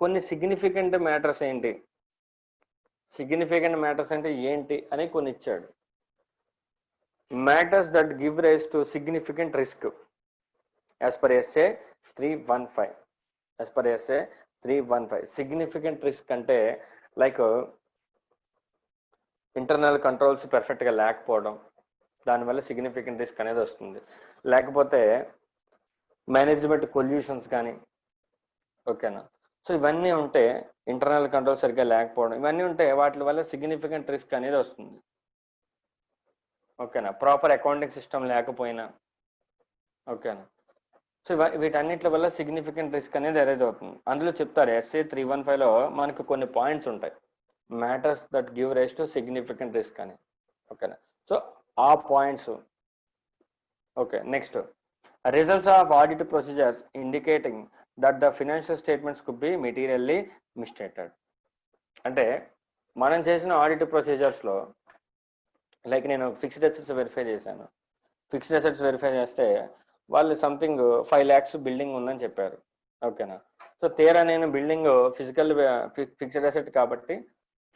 కొన్ని సిగ్నిఫికెంట్ మ్యాటర్స్ ఏంటి, సిగ్నిఫికెంట్ మ్యాటర్స్ అంటే ఏంటి అని కొన్ని ఇచ్చాడు. Matters that give rise to significant risk as per SA 315. Significant risk అంటే లైక్ ఇంటర్నల్ కంట్రోల్స్ పర్ఫెక్ట్గా లేకపోవడం, దానివల్ల సిగ్నిఫికెంట్ రిస్క్ అనేది వస్తుంది. లేకపోతే మేనేజ్మెంట్ కొల్యూషన్స్ కానీ, ఓకేనా. సో ఇవన్నీ ఉంటే, ఇంటర్నల్ కంట్రోల్ సరిగ్గా లేకపోవడం, ఇవన్నీ ఉంటే వాటి వల్ల సిగ్నిఫికెంట్ రిస్క్ అనేది వస్తుంది. ఓకేనా. ప్రాపర్ అకౌంటింగ్ సిస్టమ్ లేకపోయినా, ఓకేనా. సో వీటన్నిటి వల్ల సిగ్నిఫికెంట్ రిస్క్ అనేది అరైజ్ అవుతుంది. అందులో చెప్తారు ఎస్ఏ 315లో మనకు కొన్ని పాయింట్స్ ఉంటాయి, matters that give rise to significant risk అని. ఓకేనా. సో ఆ points. Okay. Next, results of audit procedures indicating that the financial statements could be materially misstated. అంటే మనం చేసిన ఆడిట్ ప్రొసీజర్స్లో లైక్ నేను ఫిక్స్డ్ అసెట్స్ వెరిఫై చేశాను. ఫిక్స్డ్ అసెట్స్ వెరిఫై చేస్తే వాళ్ళు సంథింగ్ 5 lakhs బిల్డింగ్ ఉందని చెప్పారు. ఓకేనా. సో తీరా నేను బిల్డింగ్ ఫిక్స్డ్ అసెట్ కాబట్టి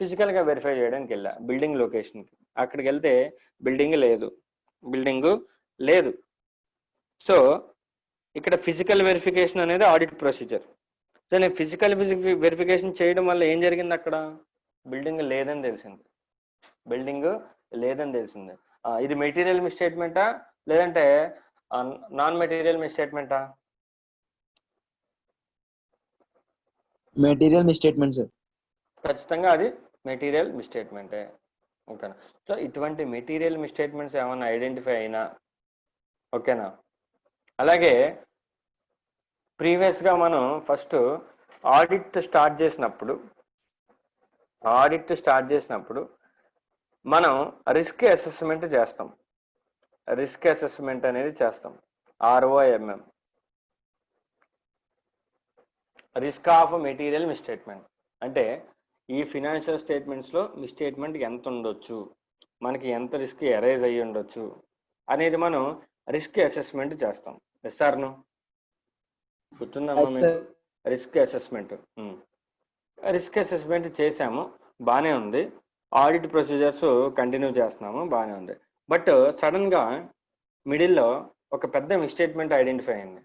ఫిజికల్గా వెరిఫై చేయడానికి వెళ్ళా బిల్డింగ్ లొకేషన్కి. అక్కడికి వెళ్తే బిల్డింగ్ లేదు. సో ఇక్కడ ఫిజికల్ వెరిఫికేషన్ అనేది ఆడిట్ ప్రొసీజర్. సో నేను ఫిజికల్ వెరిఫికేషన్ చేయడం వల్ల ఏం జరిగింది, అక్కడ బిల్డింగ్ లేదని తెలిసింది. ఇది మెటీరియల్ మిస్టేట్మెంటా లేదంటే నాన్ మెటీరియల్ మిస్టేట్మెంటా? Material misstatement sir. ఖచ్చితంగా అది మెటీరియల్ మిస్టేట్మెంటే. ఓకేనా. సో ఇటువంటి మెటీరియల్ మిస్టేట్మెంట్స్ ఏమైనా ఐడెంటిఫై అయినా, ఓకేనా. అలాగే ప్రీవియస్గా మనం ఫస్ట్ ఆడిట్ స్టార్ట్ చేసినప్పుడు మనం రిస్క్ అసెస్మెంట్ చేస్తాం. రిస్క్ అసెస్మెంట్ అనేది చేస్తాం. ROMM, risk of material misstatement. అంటే ఈ ఫినాన్షియల్ స్టేట్మెంట్స్లో మిస్టేట్మెంట్ ఎంత ఉండొచ్చు, మనకి ఎంత రిస్క్ అరైజ్ అయ్యి ఉండొచ్చు అనేది మనం రిస్క్ అసెస్మెంట్ చేస్తాం. Yes or no? గుర్తుందమ్మా మీకు? రిస్క్ అసెస్మెంట్ చేసాము, బాగానే ఉంది. ఆడిట్ ప్రొసీజర్స్ కంటిన్యూ చేస్తున్నాము, బాగానే ఉంది. బట్ సడన్గా మిడిల్లో ఒక పెద్ద మిస్టేట్మెంట్ ఐడెంటిఫై అయింది.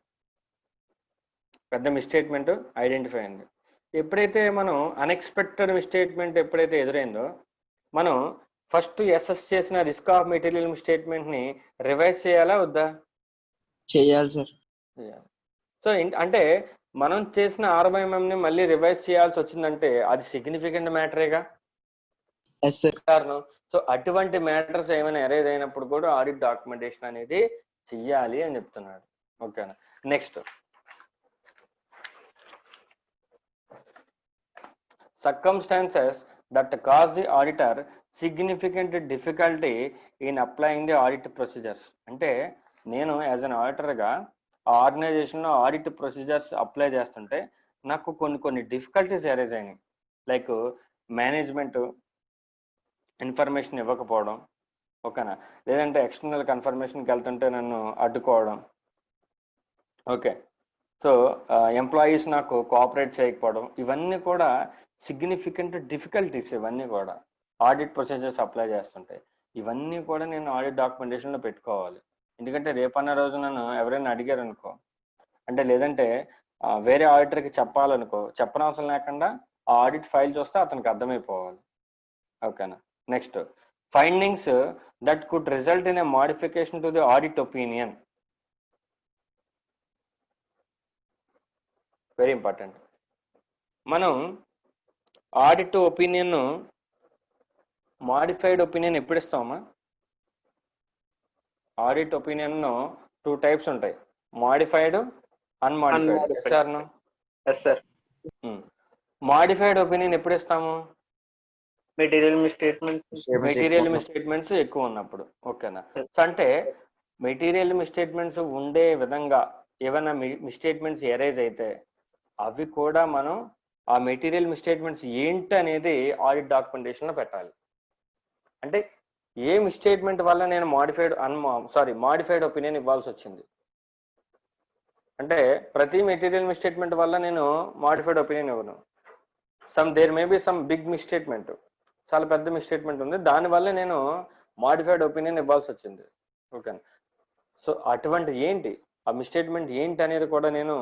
ఎప్పుడైతే మనం అన్ఎక్స్పెక్టెడ్ మిస్టేట్మెంట్ ఎప్పుడైతే ఎదురైందో, మనం ఫస్ట్ అసెస్ చేసిన రిస్క్ ఆఫ్ మెటీరియల్ మిస్టేట్మెంట్ని రివైజ్ చేయాలా వద్దా? చేయాలి సార్. సో అంటే మనం చేసిన ROMMని మళ్ళీ రివైజ్ చేయాల్సి వచ్చిందంటే అది సిగ్నిఫికెంట్ మ్యాటరేగా. Yes sir. కారణం. సో అటువంటి మ్యాటర్స్ ఏమైనా అరైజ్ అయినప్పుడు కూడా ఆడిట్ డాక్యుమెంటేషన్ అనేది చెయ్యాలి అని చెప్తున్నాడు. ఓకేనా. Next, circumstances that cause the auditor significant difficulty in applying the audit procedures. అంటే నేను యాజ్ అన్ ఆడిటర్గా ఆ ఆర్గనైజేషన్లో ఆడిట్ ప్రొసీజర్స్ అప్లై చేస్తుంటే నాకు కొన్ని డిఫికల్టీస్ అరైజ్ అయినాయి. లైక్ మేనేజ్మెంట్ ఇన్ఫర్మేషన్ ఇవ్వకపోవడం, ఓకేనా, లేదంటే ఎక్స్టర్నల్ కన్ఫర్మేషన్కి వెళ్తుంటే నన్ను అడ్డుకోవడం, ఓకే. సో ఎంప్లాయీస్ నాకు కోఆపరేట్ చేయకపోవడం, ఇవన్నీ కూడా సిగ్నిఫికెంట్ డిఫికల్టీస్. ఇవన్నీ కూడా ఆడిట్ ప్రొసీజర్స్ అప్లై చేస్తుంటే ఇవన్నీ కూడా నేను ఆడిట్ డాక్యుమెంటేషన్లో పెట్టుకోవాలి. ఎందుకంటే రేపన్న రోజు నన్ను ఎవరైనా అడిగారు అనుకో, అంటే లేదంటే వేరే ఆడిటర్కి చెప్పనవసరం లేకుండా ఆ ఆడిట్ ఫైల్ చూస్తే అతనికి అర్థమైపోవాలి. ఓకేనా. Next, findings that could result in a modification to the audit opinion. Very important. మనం ఆడిట్ ఒపీనియన్ మాడిఫైడ్ ఒపీనియన్ ఎప్పుడు ఇస్తామా? ఆడిట్ ఒపీనియన్ 2 types ఉంటాయి, మాడిఫైడ్, అన్మాడిఫైడ్. మాడిఫైడ్ ఒపీనియన్ ఎప్పుడు ఇస్తాము? మెటీరియల్ మిస్టేట్మెంట్స్ ఎక్కువ ఉన్నప్పుడు. ఓకేనా. సో అంటే మెటీరియల్ మిస్టేట్మెంట్స్ ఉండే విధంగా ఏమైనా మిస్టేట్మెంట్స్ ఎరైజ్ అయితే అవి కూడా మనం ఆ మెటీరియల్ మిస్టేట్మెంట్స్ ఏంటి అనేది ఆడిట్ డాక్యుమెంటేషన్లో పెట్టాలి. అంటే ఏ మిస్టేట్మెంట్ వల్ల నేను మాడిఫైడ్ ఒపీనియన్ ఇవ్వాల్సి వచ్చింది అంటే ప్రతి మెటీరియల్ మిస్టేట్మెంట్ వల్ల నేను మాడిఫైడ్ ఒపీనియన్ ఇవ్వను. There may be some big misstatement, చాలా పెద్ద మిస్టేట్మెంట్ ఉంది, దానివల్ల నేను మాడిఫైడ్ ఒపీనియన్ ఇవ్వాల్సి వచ్చింది. ఓకేనా. సో అటువంటి ఏంటి ఆ మిస్టేట్మెంట్ ఏంటి అనేది కూడా నేను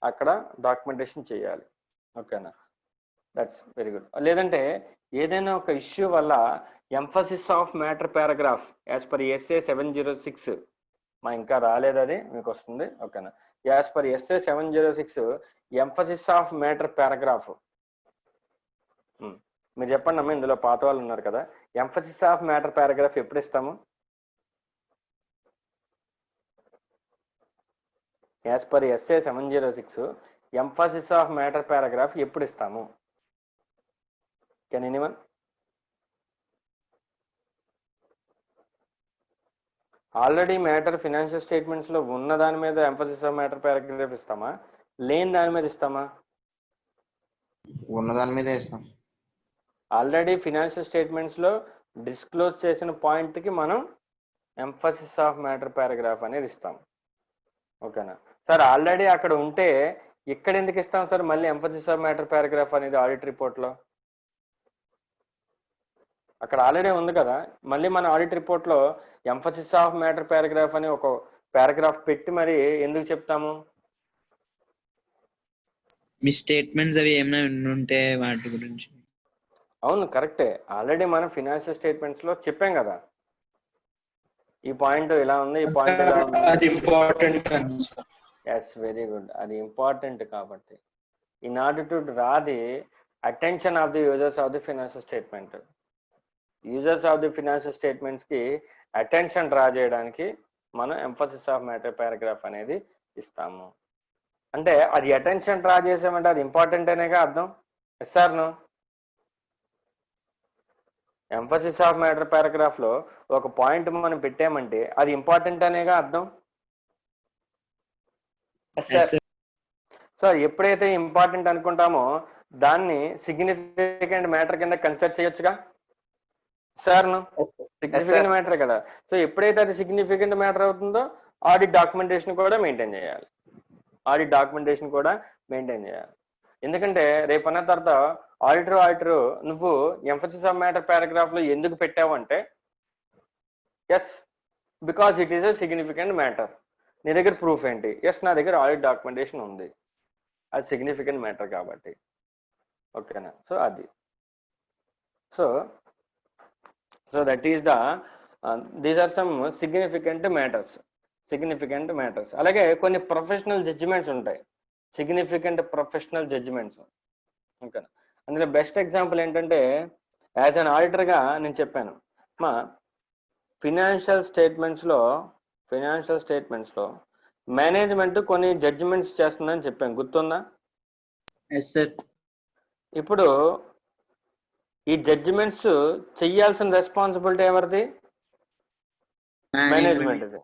అక్కడ డాక్యుమెంటేషన్ చేయాలి. ఓకేనా. That's very good. లేదంటే ఏదైనా ఒక ఇష్యూ వల్ల emphasis of matter paragraph as per SA 706, ఇంకా రాలేదు, అది మీకు వస్తుంది. ఓకేనా. As per SA 706 emphasis of matter paragraph. మీరు చెప్పండి అమ్మ, ఇందులో పాత వాళ్ళు ఉన్నారు కదా, ఎంఫసిస్ ఆఫ్ మ్యాటర్ పారాగ్రాఫ్ ఎప్పుడు ఇస్తాము? As per SA 706 emphasis of matter paragraph ఎప్పుడు ఇస్తాము? Can anyone? Already matter financial statements లో ఉన్న దాని మీద ఎంఫసిస్ ఆఫ్ మ్యాటర్ పారాగ్రాఫ్ ఇస్తామా, లేని దాని మీద ఇస్తామా? ఉన్న దాని మీదే ఇస్తాం. ఆల్రెడీ ఫినాన్షియల్ స్టేట్మెంట్స్ లో డిస్క్లోజ్ చేసిన పాయింట్కి మనం ఎంఫసిస్ ఆఫ్ మ్యాటర్ పారాగ్రాఫ్ అనేది ఇస్తాం. ఓకేనా సార్? ఆల్రెడీ అక్కడ ఉంటే ఇక్కడ ఎందుకు ఇస్తాం సార్ మళ్ళీ ఎంఫసిస్ ఆఫ్ మ్యాటర్ పారాగ్రాఫ్ అనేది ఆడిట్ రిపోర్ట్లో? అక్కడ ఆల్రెడీ ఉంది కదా, మళ్ళీ మన ఆడిట్ రిపోర్ట్లో ఎంఫసిస్ ఆఫ్ మ్యాటర్ పారాగ్రాఫ్ అని ఒక పారాగ్రాఫ్ పెట్టి మరి ఎందుకు చెప్తాము? మీ స్టేట్మెంట్స్ అవి ఏమైనా ఉంటే వాటి గురించి. అవును, కరెక్టే. ఆల్రెడీ మనం ఫినాన్షియల్ స్టేట్మెంట్స్లో చెప్పాం కదా, ఈ పాయింట్ ఇలా ఉంది, ఈ పాయింట్ ఇలా ఉంది. అది ఇంపార్టెంట్. Yes, very good. అది ఇంపార్టెంట్ కాబట్టి in order to draw the attention of the users of the financial statement, users of the financial స్టేట్మెంట్స్కి అటెన్షన్ డ్రా చేయడానికి మనం ఎంఫసిస్ ఆఫ్ మ్యాటర్ పారాగ్రాఫ్ అనేది ఇస్తాము. అంటే అది అటెన్షన్ డ్రా చేసామంటే అది ఇంపార్టెంట్ అనేగా అర్థం. Yes sir no? Emphasis of matter పారాగ్రాఫ్లో ఒక పాయింట్ మనం పెట్టామంటే అది ఇంపార్టెంట్ అనేగా అర్థం. సో ఎప్పుడైతే ఇంపార్టెంట్ అనుకుంటామో దాన్ని సిగ్నిఫికెంట్ మ్యాటర్ కింద కన్సిడర్ చేయొచ్చుగా సార్? సిగ్నిఫికెంట్ మ్యాటర్ కదా. సో ఎప్పుడైతే అది సిగ్నిఫికెంట్ మ్యాటర్ అవుతుందో ఆడిట్ డాక్యుమెంటేషన్ కూడా మెయింటైన్ చేయాలి. ఆడిట్ డాక్యుమెంటేషన్ కూడా మెయింటైన్ చేయాలి. ఎందుకంటే రేపు అన్న తర్వాత ఆడిటర్ నువ్వు ఎంఫసిస్ ఆఫ్ మ్యాటర్ పారాగ్రాఫ్లో ఎందుకు పెట్టావంటే, yes because it is a significant matter. నీ దగ్గర ప్రూఫ్ ఏంటి? ఎస్ నా దగ్గర ఆడిట్ డాక్యుమెంటేషన్ ఉంది, అది సిగ్నిఫికెంట్ మ్యాటర్ కాబట్టి. ఓకేనా? సో అది so that is the these are some significant matters. అలాగే కొన్ని ప్రొఫెషనల్ జడ్జిమెంట్స్ ఉంటాయి, సిగ్నిఫికెంట్ ప్రొఫెషనల్ జడ్జిమెంట్స్. ఓకేనా? అందులో బెస్ట్ ఎగ్జాంపుల్ ఏంటంటే, యాజ్ అన్ ఆడిటర్గా నేను చెప్పాను, మా ఫినాన్షియల్ స్టేట్మెంట్స్లో మేనేజ్మెంట్ కొన్ని జడ్జిమెంట్స్ చేస్తుందని చెప్పాను, గుర్తుందా? Yes sir. ఇప్పుడు ఈ జడ్జిమెంట్స్ చెయ్యాల్సిన రెస్పాన్సిబిలిటీ ఎవరిది? మేనేజ్మెంట్ది.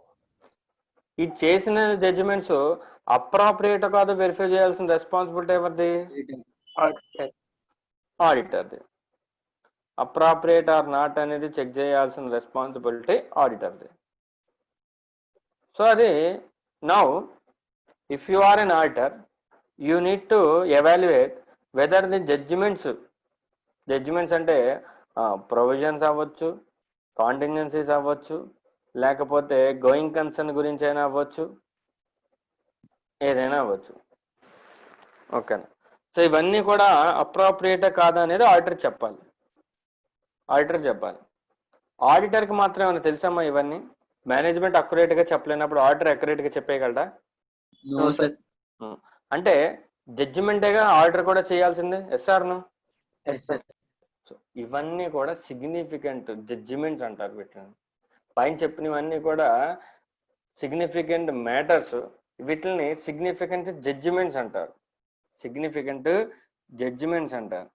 ఈ చేసిన జడ్జిమెంట్స్ అప్రాప్రియేట్ కాదు వెరిఫై చేయాల్సిన రెస్పాన్సిబిలిటీ ఎవరిది? ఆడిటర్ది. అప్రాప్రియేట్ ఆర్ నాట్ అనేది చెక్ చేయాల్సిన రెస్పాన్సిబిలిటీ ఆడిటర్ది. సో అది now if you are an auditor you need to evaluate whether the judgements అంటే ప్రొవిజన్స్ అవ్వచ్చు, కాంటింజెన్సీస్ అవ్వచ్చు, లేకపోతే గోయింగ్ కన్సర్న్ గురించి అయినా అవ్వచ్చు, ఏదైనా అవ్వచ్చు. ఓకేనా? సో ఇవన్నీ కూడా అప్రాప్రియేటా కాదా అనేది ఆడిటర్ చెప్పాలి. ఆడిటర్కి మాత్రం ఏమైనా తెలుసమ్మా ఇవన్నీ? మేనేజ్మెంట్ అక్యురేట్గా చెప్పలేనప్పుడు ఆడిటర్ అక్యురేట్గా చెప్పేయగలరా? అంటే జడ్జిమెంటేగా ఆడిటర్ కూడా చేయాల్సిందే. Yes or no? సో ఇవన్నీ కూడా సిగ్నిఫికెంట్ జడ్జిమెంట్స్ అంటారు వీటిని. పైన చెప్పినవన్నీ కూడా సిగ్నిఫికెంట్ మ్యాటర్స్, వీటిని సిగ్నిఫికెంట్ జడ్జిమెంట్స్ అంటారు.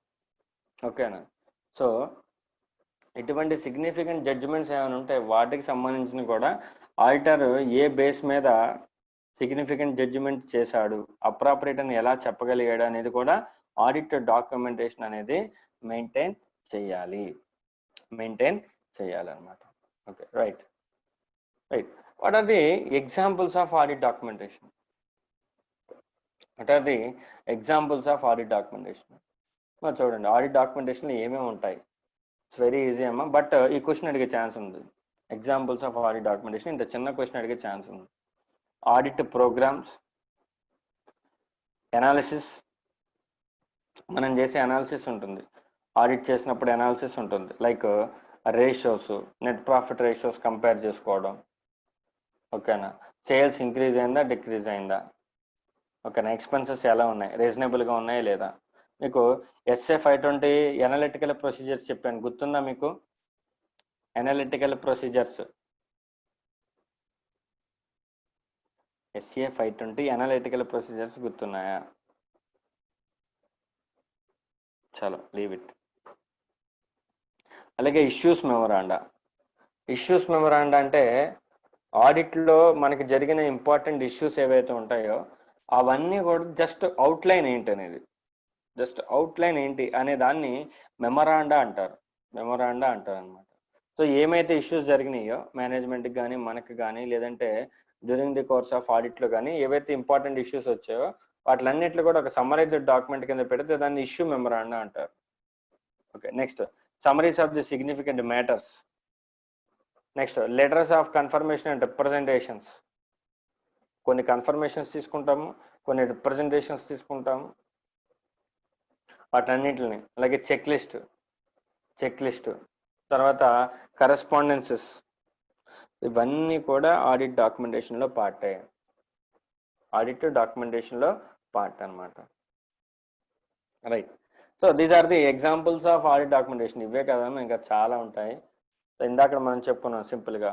ఓకేనా? సో ఇటువంటి సిగ్నిఫికెంట్ జడ్జిమెంట్స్ ఏమైనా ఉంటాయి, వాటికి సంబంధించిన కూడా ఆడిటర్ ఏ బేస్ మీద సిగ్నిఫికెంట్ జడ్జిమెంట్ చేశాడు, అప్రాపరేట్ అని ఎలా చెప్పగలిగాడు అనేది కూడా ఆడిట్ డాక్యుమెంటేషన్ అనేది మెయింటైన్ చేయాలన్నమాట. Okay, right. What are the examples of audit documentation? చూడండి, ఆడిట్ డాక్యుమెంటేషన్ ఏమేమి ఉంటాయి? ఇట్స్ వెరీ ఈజీ అమ్మా, బట్ ఈ క్వశ్చన్ అడిగే ఛాన్స్ ఉంది. ఎగ్జాంపుల్స్ ఆఫ్ ఆడిట్ డాక్యుమెంటేషన్ ఇంత చిన్న క్వశ్చన్ అడిగే ఛాన్స్ ఉంది. ఆడిట్ ప్రోగ్రామ్స్, ఎనాలిసిస్, మనం చేసే అనాలిసిస్ ఉంటుంది, ఆడిట్ చేసినప్పుడు అనాలిసిస్ ఉంటుంది, like ratios, net profit ratios compare చేసుకోవడం. ఓకేనా? సేల్స్ ఇంక్రీజ్ అయిందా, డిక్రీజ్ అయిందా? ఓకేనా? ఎక్స్పెన్సెస్ ఎలా ఉన్నాయి, రీజనబుల్గా ఉన్నాయా లేదా? మీకు SA 520 ఎనాలిటికల్ ప్రొసీజర్స్ చెప్పాను, గుర్తుందా మీకు? Analytical procedures SA 520 analytical procedures గుర్తున్నాయా? చలో, లీవ్ ఇట్. అలాగే ఇష్యూస్ మెమొరాండా అంటే ఆడిట్లో మనకి జరిగిన ఇంపార్టెంట్ ఇష్యూస్ ఏవైతే ఉంటాయో అవన్నీ కూడా జస్ట్ అవుట్లైన్ ఏంటి అనే దాన్ని మెమొరాండా అంటారు అనమాట. సో ఏమైతే ఇష్యూస్ జరిగినాయో మేనేజ్మెంట్కి కానీ మనకి కానీ లేదంటే డ్యూరింగ్ ది కోర్స్ ఆఫ్ ఆడిట్లో కానీ ఏవైతే ఇంపార్టెంట్ ఇష్యూస్ వచ్చాయో వాటిలన్నింటిలో కూడా ఒక సమ్మరైజ్డ్ డాక్యుమెంట్ కింద పెడితే దాన్ని ఇష్యూ మెమరాండా అంటారు. Okay, next summaries of the significant matters. Next letters of confirmation and representations. కొన్ని కన్ఫర్మేషన్స్ తీసుకుంటాము, కొన్ని రిప్రజెంటేషన్స్ తీసుకుంటాము, వాటన్నిటిని. అలాగే చెక్ లిస్ట్ తర్వాత కరెస్పాండెన్సెస్, ఇవన్నీ కూడా ఆడిట్ డాక్యుమెంటేషన్లో పార్టే. ఆడిట్ డాక్యుమెంటేషన్లో పార్ట్ అనమాట. Right. So these are the examples of audit documentation. ఇవే కదా, ఇంకా చాలా ఉంటాయి. ఇందాక మనం చెప్పుకున్నాం సింపుల్గా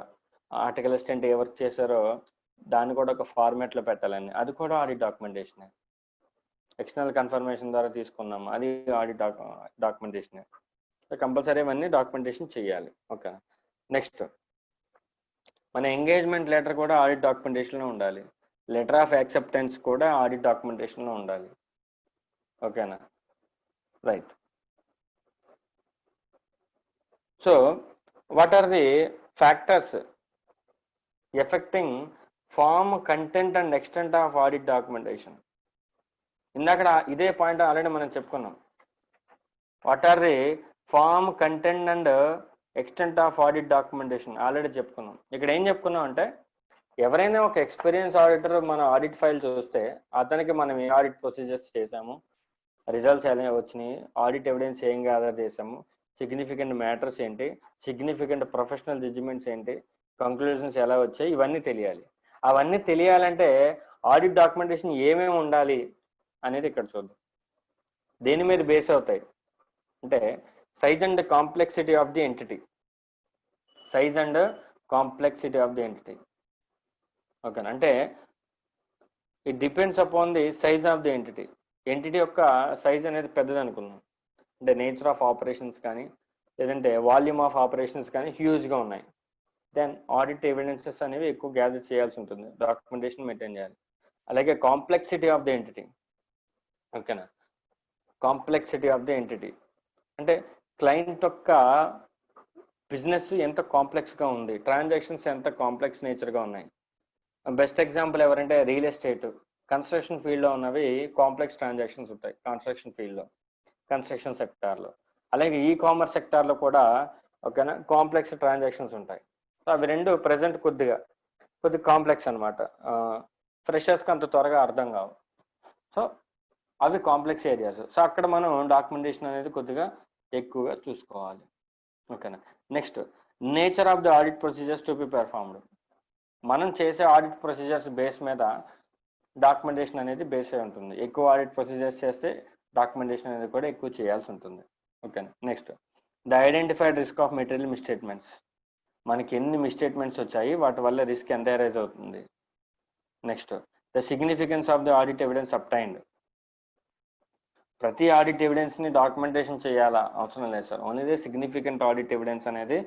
ఆర్టికల్ అసిస్టెంట్ ఏ వర్క్ చేశారో దాన్ని కూడా ఒక ఫార్మాట్లో పెట్టాలని, అది కూడా ఆడిట్ డాక్యుమెంటేషనే. ఎక్స్టర్నల్ కన్ఫర్మేషన్ ద్వారా తీసుకున్నాము, అది ఆడిట్ డాక్యుమెంటేషనే. కంపల్సరీ అవన్నీ డాక్యుమెంటేషన్ చేయాలి. ఓకే, నెక్స్ట్ మన ఎంగేజ్మెంట్ లెటర్ కూడా ఆడిట్ డాక్యుమెంటేషన్లో ఉండాలి. లెటర్ ఆఫ్ యాక్సెప్టెన్స్ కూడా ఆడిట్ డాక్యుమెంటేషన్లో ఉండాలి. ఓకేనా, right. So what are the factors affecting form content and extent of audit documentation? ఇందాక ఇదే పాయింట్ ఆల్రెడీ మనం చెప్పుకున్నాం. What are the form content and extent of audit documentation already చెప్పుకున్నాం. ఇక్కడ ఏం చెప్పుకున్నాం అంటే, ఎవరైనా ఒక ఎక్స్పీరియన్స్ ఆడిటర్ మన ఆడిట్ ఫైల్ చూస్తే అతనికి మనం ఏ ఆడిట్ ప్రొసీజర్స్ చేసాము, రిజల్ట్స్ ఎలా వచ్చినాయి, ఆడిట్ ఎవిడెన్స్ ఏం గ్యాదర్ చేసాము, సిగ్నిఫికెంట్ మ్యాటర్స్ ఏంటి, సిగ్నిఫికెంట్ ప్రొఫెషనల్ జడ్జిమెంట్స్ ఏంటి, కంక్లూజన్స్ ఎలా వచ్చాయి, ఇవన్నీ తెలియాలి. అవన్నీ తెలియాలంటే ఆడిట్ డాక్యుమెంటేషన్ ఏమేమి ఉండాలి అనేది ఇక్కడ చూద్దాం. దేని మీద బేస్ అవుతాయి అంటే size and complexity of the entity. Size and complexity of the entity. ఓకేనా, అంటే it depends upon the size of the entity. Entity యొక్క సైజ్ అనేది పెద్దది అనుకున్నాం అంటే నేచర్ ఆఫ్ ఆపరేషన్స్ కానీ లేదంటే వాల్యూమ్ ఆఫ్ ఆపరేషన్స్ కానీ హ్యూజ్గా ఉన్నాయి. దెన్ ఆడిట్ ఎవిడెన్సెస్ అనేవి ఎక్కువ గ్యాదర్ చేయాల్సి ఉంటుంది, డాక్యుమెంటేషన్ మెయింటైన్ చేయాలి. అలాగే కాంప్లెక్సిటీ ఆఫ్ ది ఎంటిటీ. ఓకేనా, కాంప్లెక్సిటీ ఆఫ్ ది ఎంటిటీ అంటే క్లయింట్ యొక్క బిజినెస్ ఎంత కాంప్లెక్స్గా ఉంది, ట్రాన్సాక్షన్స్ ఎంత కాంప్లెక్స్ నేచర్గా ఉన్నాయి. బెస్ట్ ఎగ్జాంపుల్ ఎవరంటే రియల్ ఎస్టేట్, కన్స్ట్రక్షన్ ఫీల్డ్లో ఉన్నవి కాంప్లెక్స్ ట్రాన్సాక్షన్స్ ఉంటాయి కన్స్ట్రక్షన్ ఫీల్డ్లో, కన్స్ట్రక్షన్ సెక్టార్లో. అలాగే ఈ కామర్స్ సెక్టార్లో కూడా ఓకేనా కాంప్లెక్స్ ట్రాన్సాక్షన్స్ ఉంటాయి. సో అవి రెండు ప్రజెంట్ కొద్దిగా కాంప్లెక్స్ అనమాట, ఫ్రెషర్స్కి అంత త్వరగా అర్థం కావు. సో అవి కాంప్లెక్స్ ఏరియాస్. సో అక్కడ మనం డాక్యుమెంటేషన్ అనేది కొద్దిగా ఎక్కువగా చూసుకోవాలి. ఓకేనా, next nature of the audit procedures to be performed. మనం చేసే ఆడిట్ ప్రొసీజర్స్ బేస్ మీద డాక్యుమెంటేషన్ అనేది బేస్ అయి ఉంటుంది. ఎక్కువ ఆడిట్ ప్రొసీజర్స్ చేస్తే డాక్యుమెంటేషన్ అనేది కూడా ఎక్కువ చేయాల్సి ఉంటుంది. ఓకేనా, next the identified risk of material misstatements. మనకి ఎన్ని మిస్టేట్మెంట్స్ వచ్చాయి, వాటి వల్ల రిస్క్ ఎంత అరైజ్ అవుతుంది. Next the significance of the audit evidence obtained. ప్రతి ఆడిట్ ఎవిడెన్స్ని డాక్యుమెంటేషన్ చేయాలా అవసరం లేదు sir, only significant audit evidence అనేది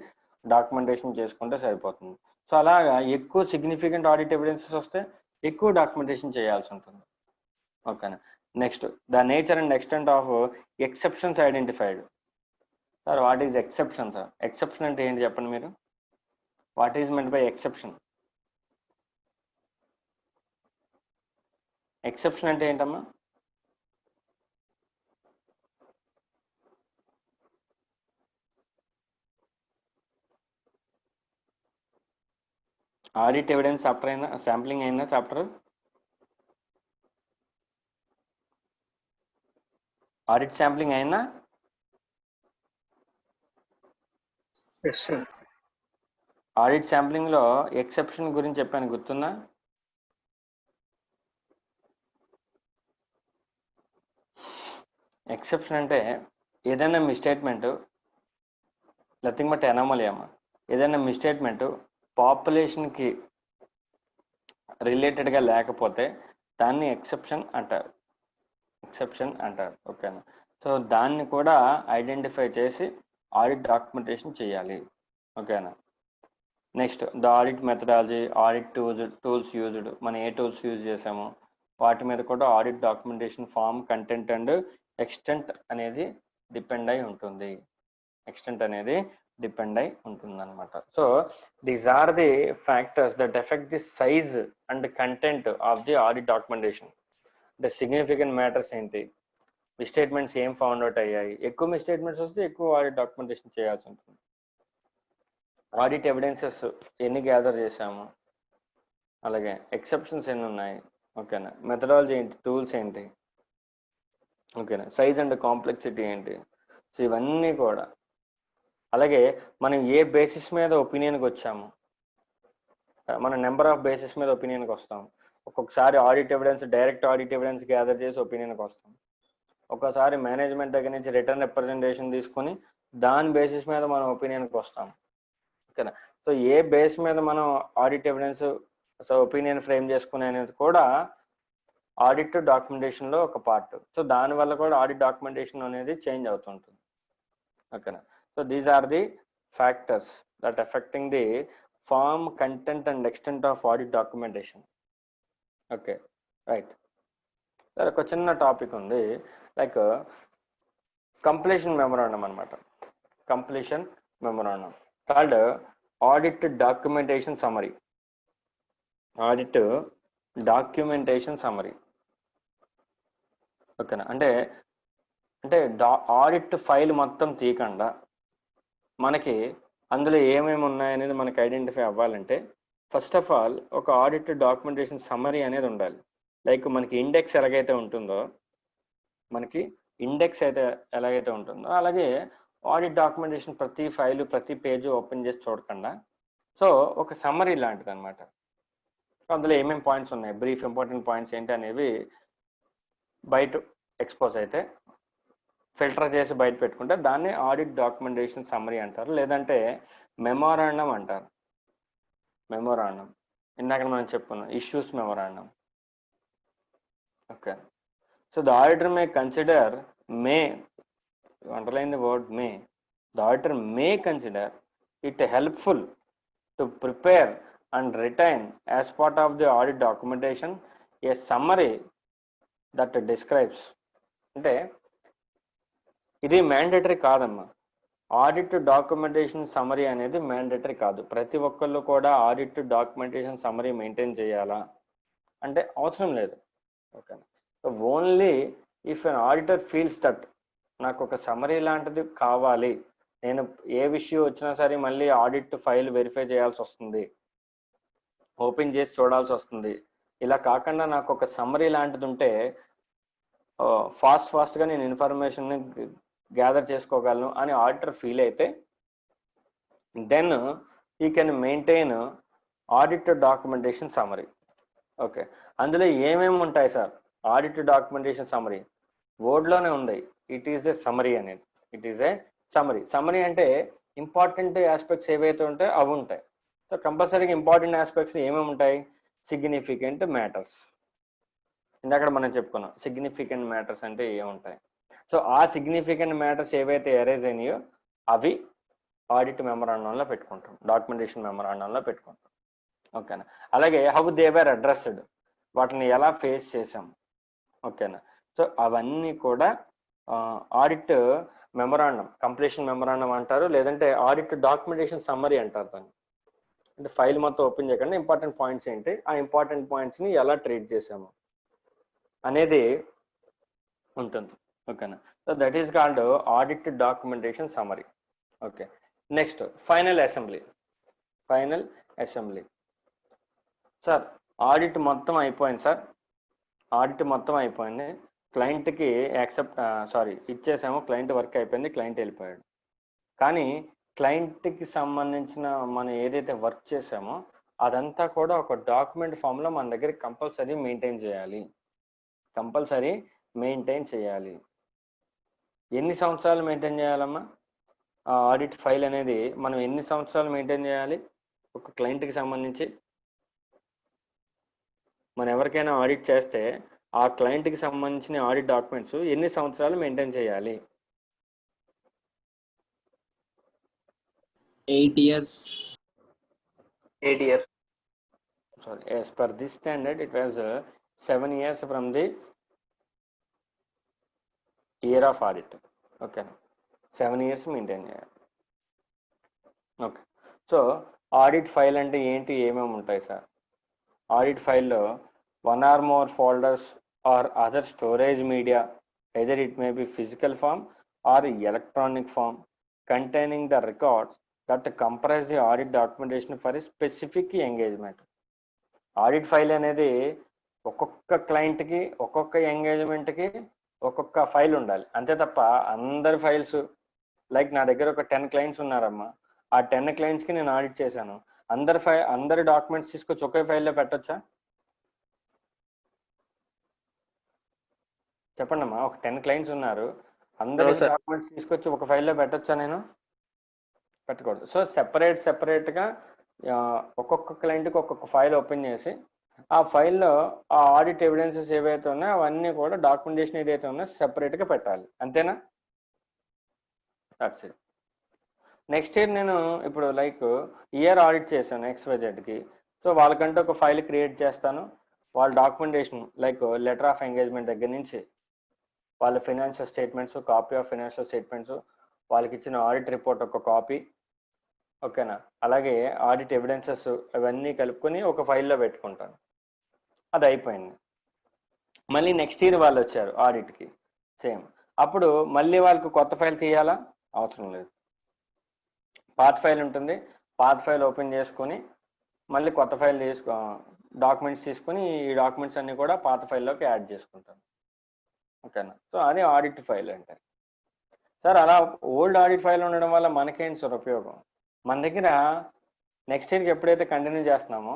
డాక్యుమెంటేషన్ చేసుకుంటే సరిపోతుంది. సో అలాగా ఎక్కువ సిగ్నిఫికెంట్ ఆడిట్ ఎవిడెన్సెస్ వస్తే ఎక్కువ డాక్యుమెంటేషన్ చేయాల్సి ఉంటుంది. ఓకేనా, next the nature and extent of exceptions identified. Sir what is exception? Sir exception అంటే ఏంటి చెప్పండి మీరు. What is meant by exception? Exception అంటే ఏంటమ్మా? ఆడిట్ ఎవిడెన్స్ చాప్టర్ అయినా శాంప్లింగ్ అయినా చాప్టర్, ఆడిట్ శాంప్లింగ్ అయినా ఆడిట్ శాంప్లింగ్ లో ఎక్సెప్షన్ గురించి చెప్పాను, గుర్తుందా? ఎక్సెప్షన్ అంటే ఏదైనా మిస్టేట్మెంట్, నథింగ్ బట్ అనామలీ అమ్మ. ఏదైనా మిస్టేట్మెంట్ పాపులేషన్కి రిలేటెడ్గా లేకపోతే దాన్ని ఎక్సెప్షన్ అంటారు. ఓకేనా, సో దాన్ని కూడా ఐడెంటిఫై చేసి ఆడిట్ డాక్యుమెంటేషన్ చేయాలి. ఓకేనా, next the audit methodology, audit tools used. మనం ఏ టూల్స్ యూజ్ చేసామో వాటి మీద కూడా audit documentation form, content and extent అనేది డిపెండ్ అయి ఉంటుంది. డిపెండ్ అయి ఉంటుంది అనమాట. So these are the factors that affect the size and content of the audit documentation. అంటే సిగ్నిఫికెంట్ మ్యాటర్స్ ఏంటి, మిస్టేట్మెంట్స్ ఏం ఫౌండ్ అవుట్ అయ్యాయి, ఎక్కువ మిస్టేట్మెంట్స్ వస్తే ఎక్కువ ఆడిట్ డాక్యుమెంటేషన్ చేయాల్సి ఉంటుంది, ఆడిట్ ఎవిడెన్సెస్ ఎన్ని గ్యాదర్ చేసాము, అలాగే ఎక్సెప్షన్స్ ఎన్ని ఉన్నాయి, ఓకేనా, మెథడాలజీ ఏంటి, టూల్స్ ఏంటి, ఓకేనా, సైజ్ అండ్ కాంప్లెక్సిటీ ఏంటి. సో ఇవన్నీ కూడా, అలాగే మనం ఏ బేసిస్ మీద ఒపీనియన్కి వచ్చాము, మన నెంబర్ ఆఫ్ బేసిస్ మీద ఒపీనియన్కి వస్తాం. ఒక్కొక్కసారి audit evidence, direct audit evidence gather చేసి ఒపీనియన్కి వస్తాం. ఒక్కోసారి మేనేజ్మెంట్ దగ్గర నుంచి రిటర్న్ రిప్రజెంటేషన్ తీసుకొని దాని బేసిస్ మీద మనం ఒపీనియన్కి వస్తాం, ఓకేనా. సో ఏ బేస్ మీద మనం audit evidence, so opinion frame చేసుకునే అనేది కూడా ఆడిట్ డాక్యుమెంటేషన్లో ఒక పార్ట్. సో దానివల్ల కూడా ఆడిట్ డాక్యుమెంటేషన్ అనేది చేంజ్ అవుతుంటుంది, ఓకేనా. So these are the factors that affecting the form, content and extent of audit documentation. Okay, right. సరే, ఒక చిన్న టాపిక్ ఉంది, లైక్ కంప్లీషన్ మెమరాండం అనమాట. Completion memorandum called audit documentation summary. Audit documentation summary, ఓకేనా. అంటే audit file మొత్తం తీయకుండా మనకి అందులో ఏమేమి ఉన్నాయనేది మనకి ఐడెంటిఫై అవ్వాలంటే ఫస్ట్ ఆఫ్ ఆల్ ఒక ఆడిట్ డాక్యుమెంటేషన్ సమ్మరీ అనేది ఉండాలి. లైక్ మనకి ఇండెక్స్ ఎలాగైతే ఉంటుందో, ఎలాగైతే ఉంటుందో అలాగే ఆడిట్ డాక్యుమెంటేషన్ ప్రతి ఫైలు, ప్రతి పేజ్ ఓపెన్ చేసి చూడకుండా, సో ఒక సమ్మరీ లాంటిది అనమాట. అందులో ఏమేమి పాయింట్స్ ఉన్నాయి, బ్రీఫ్ ఇంపార్టెంట్ పాయింట్స్ ఏంటి అనేవి బయట ఎక్స్పోజ్ అయితే ఫిల్టర్ చేసి బయట పెట్టుకుంటే దాన్ని ఆడిట్ డాక్యుమెంటేషన్ సమ్మరీ అంటారు, లేదంటే మెమోరాండం అంటారు. మెమోరాండం ఇందాక మనం చెప్పుకున్నాం, issues memorandum. Okay. So the auditor may consider, underline the word May, the auditor may consider it helpful to prepare and retain as part of the audit documentation a summary that describes. అంటే ఇది mandatory కాదమ్మా, audit documentation summary అనేది mandatory కాదు. ప్రతి ఒక్కళ్ళు కూడా audit documentation summary maintain చేయాలా అంటే అవసరం లేదు, okay. So only if an auditor feels that నాకు ఒక సమ్మరీ లాంటిది కావాలి, నేను ఏ విషయం వచ్చినా సరే మళ్ళీ ఆడిట్ ఫైల్ వెరిఫై చేయాల్సి వస్తుంది, ఓపెన్ చేసి చూడాల్సి వస్తుంది, ఇలా కాకుండా నాకు ఒక సమ్మరీ లాంటిది ఉంటే ఫాస్ట్గా నేను ఇన్ఫర్మేషన్ని గ్యాదర్ చేసుకోగలను అని ఆడిటర్ ఫీల్ అయితే దెన్ ఈ can maintain audit documentation summary. Okay. అందులో ఏమేమి ఉంటాయి సార్ ఆడిట్ డాక్యుమెంటేషన్ సమ్మరీ? వర్డ్లోనే ఉంది, ఇట్ ఈజ్ ఏ సమ్మరీ అనేది. It is a summary. Summary అంటే ఇంపార్టెంట్ ఆస్పెక్ట్స్ ఏవైతే ఉంటాయో అవి ఉంటాయి. సో కంపల్సరీగా ఇంపార్టెంట్ ఆస్పెక్ట్స్ ఏమేమి ఉంటాయి? Significant matters. ఇందాక మనం చెప్పుకున్నాం సిగ్నిఫికెంట్ మ్యాటర్స్ అంటే ఏముంటాయి. సో ఆ సిగ్నిఫికెంట్ మ్యాటర్స్ ఏవైతే అరైజ్ అయినాయో అవి ఆడిట్ మెమరాండంలో పెట్టుకుంటాం, డాక్యుమెంటేషన్ మెమరాండంలో పెట్టుకుంటాం, ఓకేనా. అలాగే హౌ దే వర్ అడ్రస్డ్, వాటిని ఎలా ఫేస్ చేసాం, ఓకేనా. సో అవన్నీ కూడా ఆడిట్ మెమరాండం, కంప్లీషన్ మెమరాండం అంటారు, లేదంటే ఆడిట్ డాక్యుమెంటేషన్ సమ్మరీ అంటారు దాన్ని. అంటే ఫైల్ మొత్తం ఓపెన్ చేయకుండా ఇంపార్టెంట్ పాయింట్స్ ఏంటి, ఆ ఇంపార్టెంట్ పాయింట్స్ని ఎలా ట్రీట్ చేసాము అనేది ఉంటుంది, ఓకేనా. So that is called audit documentation summary. Okay. Next final assembly. Final assembly sir, audit మొత్తం అయిపోయింది సార్, ఆడిట్ మొత్తం అయిపోయింది, క్లయింట్కి ఇచ్చేసాము, క్లయింట్ వర్క్ అయిపోయింది, క్లయింట్ వెళ్ళిపోయాడు. కానీ క్లయింట్కి సంబంధించిన మనం ఏదైతే వర్క్ చేసామో అదంతా కూడా ఒక డాక్యుమెంట్ ఫామ్లో మన దగ్గర కంపల్సరీ మెయింటైన్ చేయాలి. ఎన్ని సంవత్సరాలు మెయింటైన్ చేయాలమ్మా ఆడిట్ ఫైల్ అనేది? మనం ఎన్ని సంవత్సరాలు మెయింటైన్ చేయాలి ఒక క్లయింట్కి సంబంధించి? మనం ఎవరికైనా ఆడిట్ చేస్తే ఆ క్లయింట్కి సంబంధించిన ఆడిట్ డాక్యుమెంట్స్ ఎన్ని సంవత్సరాలు మెయింటైన్ చేయాలి? 8 years. 8 years. Sorry, as per this standard it was 7 years from the year of audit. Okay, 7 years maintain చేయాలి. ఓకే. సో ఆడిట్ ఫైల్ అంటే ఏంటి, ఏమేమి ఉంటాయి సార్? ఆడిట్ ఫైల్లో one or more folders or other storage media, either it may be physical form or electronic form, containing the records that comprise the audit documentation for a specific engagement. Audit file అనేది ఒక్కొక్క క్లయింట్కి, ఒక్కొక్క ఎంగేజ్మెంట్కి ఒక్కొక్క file ఉండాలి, అంతే తప్ప అందరి files, like నా దగ్గర ఒక 10 క్లయింట్స్ ఉన్నారమ్మా, ఆ 10 క్లయింట్స్కి నేను ఆడిట్ చేశాను, అందరి డాక్యుమెంట్స్ తీసుకొచ్చి ఒకే ఫైల్లో పెట్టొచ్చా? చెప్పండి అమ్మా. ఒక 10 క్లయింట్స్ ఉన్నారు, అందరి No, sir. డాక్యుమెంట్స్ తీసుకొచ్చి ఒక ఫైల్లో పెట్టొచ్చా? నేను పెట్టకూడదు. సో సెపరేట్గా ఒక్కొక్క క్లయింట్కి ఒక్కొక్క ఫైల్ ఓపెన్ చేసి ఆ ఫైల్లో ఆ ఆడిట్ ఎవిడెన్సెస్ ఏవైతే ఉన్నాయో అవన్నీ కూడా డాక్యుమెంటేషన్ ఏదైతే ఉన్నాయో సెపరేట్గా పెట్టాలి, అంతేనా? That's it. నెక్స్ట్ ఇయర్ నేను ఇప్పుడు లైక్ ఇయర్ ఆడిట్ చేశాను XYZకి, సో వాళ్ళకంటే ఒక ఫైల్ క్రియేట్ చేస్తాను. వాళ్ళ documentation like letter of engagement దగ్గర నుంచి వాళ్ళ financial statements, copy of financial statements, వాళ్ళకి ఇచ్చిన ఆడిట్ రిపోర్ట్ ఒక కాపీ, ఓకేనా, అలాగే ఆడిట్ ఎవిడెన్సెస్ అవన్నీ కలుపుకొని ఒక ఫైల్లో పెట్టుకుంటాను. అది అయిపోయింది. మళ్ళీ నెక్స్ట్ ఇయర్ వాళ్ళు వచ్చారు ఆడిట్కి, సేమ్. అప్పుడు మళ్ళీ వాళ్ళకి కొత్త ఫైల్ తీయాలా? అవసరం లేదు. పాత ఫైల్ ఉంటుంది, పాత ఫైల్ ఓపెన్ చేసుకొని మళ్ళీ కొత్త ఫైల్ డాక్యుమెంట్స్ తీసుకొని ఈ డాక్యుమెంట్స్ అన్నీ కూడా పాత ఫైల్లోకి యాడ్ చేసుకుంటాను, ఓకేనా. సో అది ఆడిట్ ఫైల్ అంటే. సార్ అలా ఓల్డ్ ఆడిట్ ఫైల్ ఉండడం వల్ల మనకేంటి సార్ ఉపయోగం? మన దగ్గర నెక్స్ట్ ఇయర్కి ఎప్పుడైతే కంటిన్యూ చేస్తున్నామో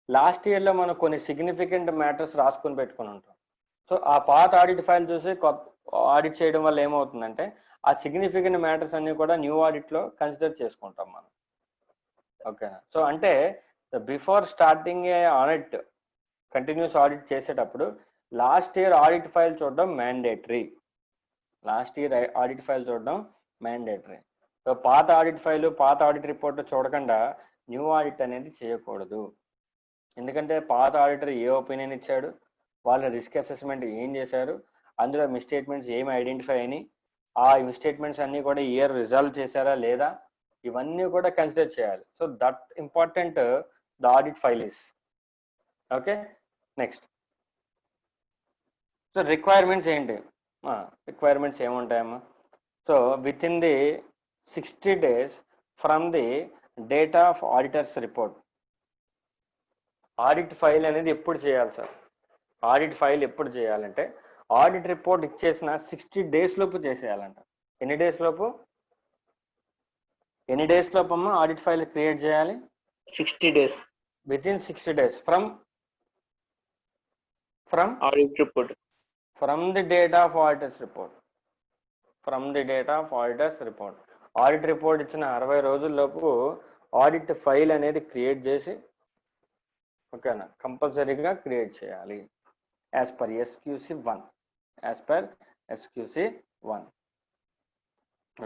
లాస్ట్ ఇయర్లో మనం కొన్ని సిగ్నిఫికెంట్ మ్యాటర్స్ రాసుకొని పెట్టుకుని ఉంటాం. సో ఆ పాత ఆడిట్ ఫైల్ చూసి ఆడిట్ చేయడం వల్ల ఏమవుతుందంటే ఆ సిగ్నిఫికెంట్ మ్యాటర్స్ అన్ని కూడా న్యూ ఆడిట్లో కన్సిడర్ చేసుకుంటాం మనం, ఓకేనా. సో అంటే బిఫోర్ స్టార్టింగ్ ఏ ఆడిట్, కంటిన్యూస్ ఆడిట్ చేసేటప్పుడు లాస్ట్ ఇయర్ ఆడిట్ ఫైల్ చూడడం మ్యాండేటరీ. సో పాత ఆడిట్ ఫైల్, పాత ఆడిట్ రిపోర్ట్ చూడకుండా న్యూ ఆడిట్ అనేది చేయకూడదు. ఎందుకంటే పాత ఆడిటర్ ఏ ఒపీనియన్ ఇచ్చాడు, వాళ్ళ రిస్క్ అసెస్మెంట్ ఏం చేశారు, అందులో మిస్టేట్మెంట్స్ ఏమి ఐడెంటిఫై అయినాయి, ఆ మిస్టేట్మెంట్స్ అన్నీ కూడా ఇయర్ రిజాల్వ్ చేశారా లేదా, ఇవన్నీ కూడా కన్సిడర్ చేయాలి. So that important the audit file is. Okay. Next, so requirements ఏంటి? రిక్వైర్మెంట్స్ ఏముంటాయమ్మా? So within the 60 days from the data of auditor's report. Audit file అనేది ఎప్పుడు చేయాలి సార్? ఆడిట్ ఫైల్ ఎప్పుడు చేయాలంటే ఆడిట్ రిపోర్ట్ ఇచ్చేసిన 60 days లోపు చేసేయాలంట. ఎన్ని డేస్ లోపు అమ్మా ఆడిట్ ఫైల్ క్రియేట్ చేయాలి? 60 days. With in 60 days from Audit report. From the data of auditor's report. Audit report ఇచ్చిన 60 రోజుల్లోపు ఆడిట్ ఫైల్ అనేది క్రియేట్ చేసి, ఓకేనా, కంపల్సరీగా క్రియేట్ చేయాలి యాజ్ పర్ SQC1.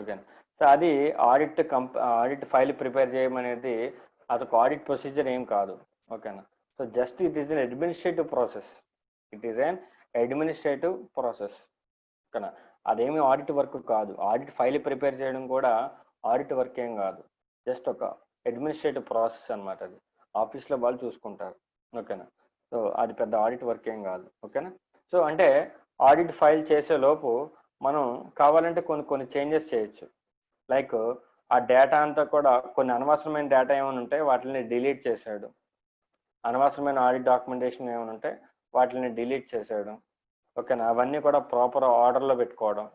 ఓకేనా. సో అది ఆడిట్ ఫైల్ ప్రిపేర్ చేయమనేది అదొక ఆడిట్ ప్రొసీజర్ ఏం కాదు, ఓకేనా. So just it is an administrative process, ఓకేనా. అదేమి ఆడిట్ వర్క్ కాదు. ఆడిట్ ఫైల్ ప్రిపేర్ చేయడం కూడా ఆడిట్ వర్క్ ఏం కాదు, జస్ట్ ఒక అడ్మినిస్ట్రేటివ్ ప్రాసెస్ అనమాట. అది ఆఫీస్లో వాళ్ళు చూసుకుంటారు, ఓకేనా. సో అది పెద్ద ఆడిట్ వర్క్ ఏం కాదు, ఓకేనా. సో అంటే ఆడిట్ ఫైల్ చేసే లోపు మనం కావాలంటే కొన్ని చేంజెస్ చేయొచ్చు. లైక్ ఆ డేటా అంతా కూడా కొన్ని అనవసరమైన డేటా ఏమైనా ఉంటే వాటిని డిలీట్ చేసాడు, అనవసరమైన ఆడిట్ డాక్యుమెంటేషన్ ఏమైనా ఉంటే వాటిని డిలీట్ చేసేయడం, ఓకేనా. అవన్నీ కూడా ప్రాపర్ ఆర్డర్లో పెట్టుకోవడం,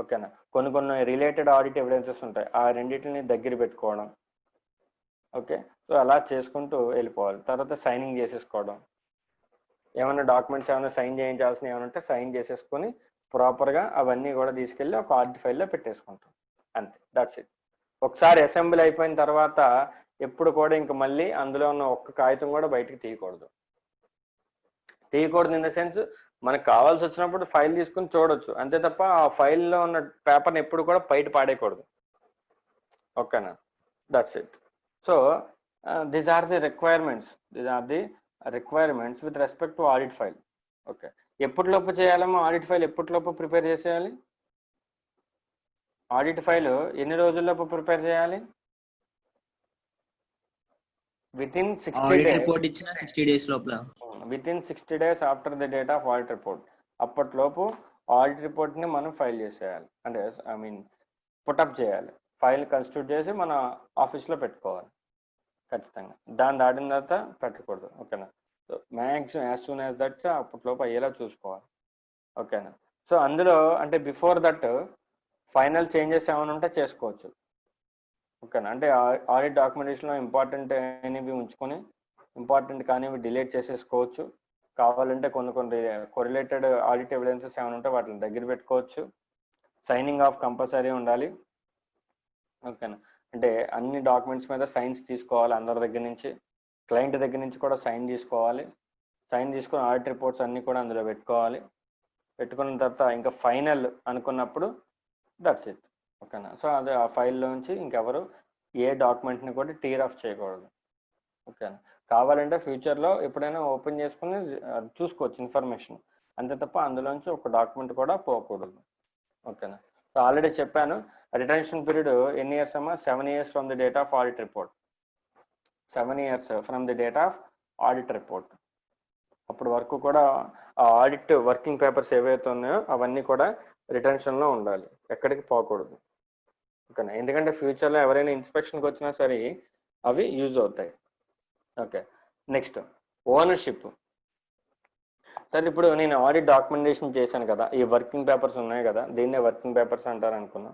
ఓకేనా. కొన్ని రిలేటెడ్ ఆడిట్ ఎవిడెన్సెస్ ఉంటాయి, ఆ రెండింటిని దగ్గర పెట్టుకోవడం, ఓకే. సో అలా చేసుకుంటూ వెళ్ళిపోవాలి. తర్వాత సైనింగ్ చేసేసుకోవడం, ఏమైనా డాక్యుమెంట్స్ ఏమైనా సైన్ చేయించాల్సిన ఏమైనా ఉంటే సైన్ చేసేసుకొని ప్రాపర్గా అవన్నీ కూడా తీసుకెళ్ళి ఒక ఆడిట్ ఫైల్లో పెట్టేసుకుంటాం, అంతే. That's it. ఒకసారి అసెంబ్లీ అయిపోయిన తర్వాత ఎప్పుడు కూడా ఇంక మళ్ళీ అందులో ఉన్న ఒక్క కాగితం కూడా బయటకు తీయకూడదు ఇన్ ద సెన్స్ మనకు కావాల్సి వచ్చినప్పుడు ఫైల్ తీసుకుని చూడొచ్చు, అంతే తప్ప ఆ ఫైల్లో ఉన్న పేపర్ని ఎప్పుడు కూడా బయట పాడేయకూడదు, ఓకేనా. That's it. So these are the requirements with respect to audit file. Okay. ఎప్పటిలోపు చేయాలమ్మా ఆడిట్ ఫైల్? ఎప్పటిలోపు ప్రిపేర్ చేసేయాలి? ఆడిట్ ఫైల్ ఎన్ని రోజుల్లోపు ప్రిపేర్ చేయాలి? వితిన్ 60 ఆడిట్ days, రిపోర్ట్ ఇచ్చిన 60 days లోపల. Within 60 days after the date of audit report, అప్పట్లోపు ఆడిట్ రిపోర్ట్ని మనం ఫైల్ చేసేయాలి, అంటే ఐ మీన్ పుటప్ చేయాలి, ఫైల్ కన్స్టిట్యూట్ చేసి మన ఆఫీస్లో పెట్టుకోవాలి ఖచ్చితంగా. దాన్ని దాటిన తర్వాత పెట్టకూడదు. ఓకేనా? So maximum as soon as that అప్పట్లోపు అయ్యేలా చూసుకోవాలి. ఓకేనా? సో అందులో అంటే బిఫోర్ దట్ ఫైనల్ చేంజెస్ ఏమైనా ఉంటే చేసుకోవచ్చు. ఓకేనా? అంటే ఆడిట్ డాక్యుమెంటేషన్లో ఇంపార్టెంట్ అనేవి ఉంచుకొని ఇంపార్టెంట్ కానీ డిలీట్ చేసేసుకోవచ్చు. కావాలంటే కొన్ని కొరిలేటెడ్ ఆడిట్ ఎవిడెన్సెస్ ఏమైనా ఉంటే వాటిని దగ్గర పెట్టుకోవచ్చు. సైనింగ్ ఆఫ్ కంపల్సరీ ఉండాలి. ఓకేనా? అంటే అన్ని డాక్యుమెంట్స్ మీద సైన్స్ తీసుకోవాలి అందరి దగ్గర నుంచి, క్లయింట్ దగ్గర నుంచి కూడా సైన్ తీసుకోవాలి. సైన్ తీసుకొని ఆడిట్ రిపోర్ట్స్ అన్నీ కూడా అందులో పెట్టుకోవాలి. పెట్టుకున్న తర్వాత ఇంకా ఫైనల్ అనుకున్నప్పుడు దట్స్ ఇట్. ఓకేనా? సో అదే ఆ ఫైల్లోంచి ఇంకెవరు ఏ డాక్యుమెంట్ని కూడా టీర్ ఆఫ్ చేయకూడదు. ఓకేనా? కావాలంటే ఫ్యూచర్లో ఎప్పుడైనా ఓపెన్ చేసుకుని చూసుకోవచ్చు ఇన్ఫర్మేషన్, అంతే తప్ప అందులోంచి ఒక డాక్యుమెంట్ కూడా పోకూడదు. ఓకేనా? సో ఆల్రెడీ చెప్పాను రిటెన్షన్ పీరియడ్ ఎన్ని ఇయర్స్ అమ్మా? 7 years from the date of audit report. 7 years from the date of audit report. అప్పటి వరకు కూడా ఆ ఆడిట్ వర్కింగ్ పేపర్స్ ఏవైతే ఉన్నాయో అవన్నీ కూడా రిటెన్షన్లో ఉండాలి, ఎక్కడికి పోకూడదు. ఓకేనా? ఎందుకంటే ఫ్యూచర్లో ఎవరైనా ఇన్స్పెక్షన్కి వచ్చినా సరే అవి యూజ్ అవుతాయి. Okay, next ownership. సరే, ఇప్పుడు నేను ఆడిట్ డాక్యుమెంటేషన్ చేశాను కదా, ఈ వర్కింగ్ పేపర్స్ ఉన్నాయి కదా, దీన్నే వర్కింగ్ పేపర్స్ అంటారు అనుకున్నా.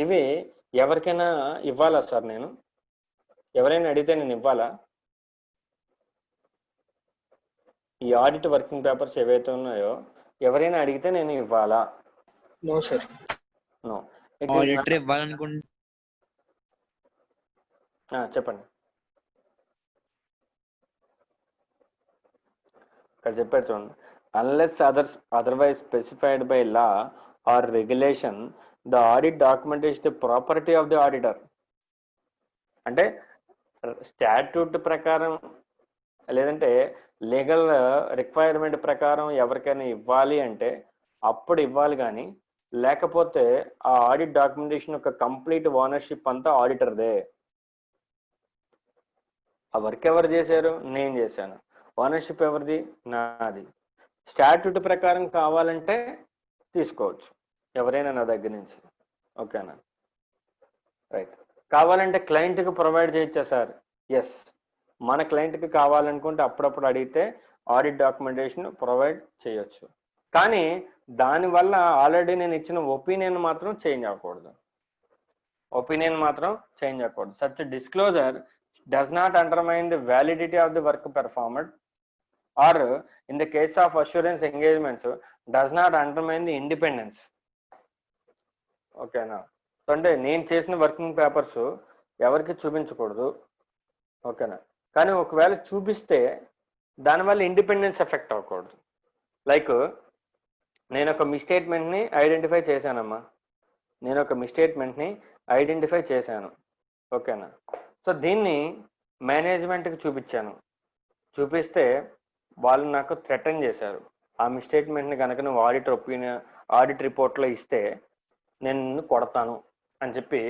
ఇవి ఎవరికైనా ఇవ్వాలా సార్? నేను ఎవరైనా అడిగితే నేను ఇవ్వాలా? ఈ ఆడిట్ వర్కింగ్ పేపర్స్ ఏవైతే ఉన్నాయో ఎవరైనా అడిగితే నేను ఇవ్వాలా? No sir. నో. ఆడిటర్ ఇవ్వాలనుకుంటే చెప్పండి. ఇక్కడ చెప్పారు చూడండి, unless otherwise specified by law or regulation the audit document is the property of the auditor. అంటే స్టాట్యూట్ ప్రకారం లేదంటే లీగల్ రిక్వైర్మెంట్ ప్రకారం ఎవరికైనా ఇవ్వాలి అంటే అప్పుడు ఇవ్వాలి, కానీ లేకపోతే ఆ ఆడిట్ డాక్యుమెంటేషన్ యొక్క కంప్లీట్ ఓనర్షిప్ అంతా ఆడిటర్దే. ఆ వర్క్ ఎవరు చేశారు? నేను చేశాను. ఓనర్షిప్ ఎవరిది? నాది. స్టాట్యూట్ ప్రకారం కావాలంటే తీసుకోవచ్చు ఎవరైనా నా దగ్గర నుంచి. ఓకేనా? రైట్. కావాలంటే క్లయింట్కి ప్రొవైడ్ చేయొచ్చా సార్? ఎస్, మన క్లయింట్కి కావాలనుకుంటే అప్పుడప్పుడు అడిగితే ఆడిట్ డాక్యుమెంటేషన్ ప్రొవైడ్ చేయొచ్చు. కానీ దానివల్ల ఆల్రెడీ నేను ఇచ్చిన ఒపీనియన్ మాత్రం చేంజ్ అవ్వకూడదు. Such disclosure does not undermine the validity of the work performed, or in the case of assurance engagements does not undermine the independence. ఓకేనా? అంటే నేను చేసిన వర్కింగ్ పేపర్స్ ఎవరికి చూపించకూడదు. ఓకేనా? కానీ ఒకవేళ చూపిస్తే దానివల్ల ఇండిపెండెన్స్ ఎఫెక్ట్ అవ్వకూడదు. లైక్ నేను ఒక మిస్టేట్మెంట్ని ఐడెంటిఫై చేశానమ్మా, ఐడెంటిఫై చేశాను. ఓకేనా? సో దీన్ని మేనేజ్మెంట్కి చూపిస్తే వాళ్ళు నాకు థ్రెటన్ చేశారు. ఆ మిస్టేట్మెంట్ని కనుక నువ్వు ఆడిట్ రిపోర్ట్లో ఇస్తే నేను నిన్ను కొడతాను అని చెప్పి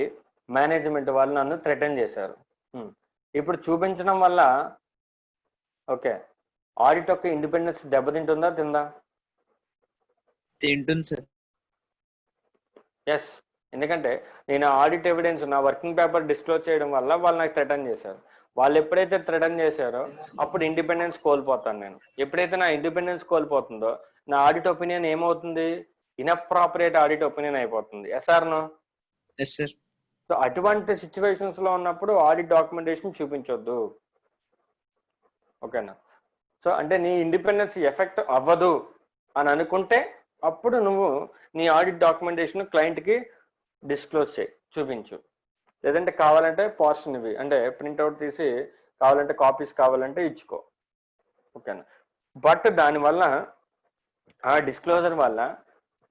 మేనేజ్మెంట్ వాళ్ళు నన్ను థ్రెటన్ చేశారు. ఇప్పుడు చూపించడం వల్ల ఓకే ఆడిట్ యొక్క ఇండిపెండెన్స్ దెబ్బతింటుందా? తింటుంది సార్. ఎస్, ఎందుకంటే నేను ఆడిట్ ఎవిడెన్స్ నా వర్కింగ్ పేపర్ డిస్క్లోజ్ చేయడం వల్ల వాళ్ళు నాకు థ్రెటన్ చేశారు. వాళ్ళు ఎప్పుడైతే థ్రెటన్ చేశారో అప్పుడు ఇండిపెండెన్స్ కోల్పోతాను నేను. ఎప్పుడైతే నా ఇండిపెండెన్స్ కోల్పోతుందో నా ఆడిట్ ఒపీనియన్ ఏమవుతుంది? ఇన్అప్రాపరియేట్ ఆడిట్ ఒపీనియన్ అయిపోతుంది. Yes or no? Yes sir. So అటువంటి సిచ్యువేషన్స్ లో ఉన్నప్పుడు ఆడిట్ డాక్యుమెంటేషన్ చూపించొద్దు. ఓకేనా? సో అంటే నీ ఇండిపెండెన్స్ ఎఫెక్ట్ అవ్వదు అని అనుకుంటే అప్పుడు నువ్వు నీ ఆడిట్ డాక్యుమెంటేషన్ క్లయింట్కి డిస్క్లోజ్ చేయి, చూపించు. లేదంటే కావాలంటే పోర్షన్ ఇవి అంటే ప్రింట్అవుట్ తీసి కావాలంటే కాపీస్ కావాలంటే ఇచ్చుకో. ఓకేనా? బట్ దానివల్ల ఆ డిస్క్లోజర్ వల్ల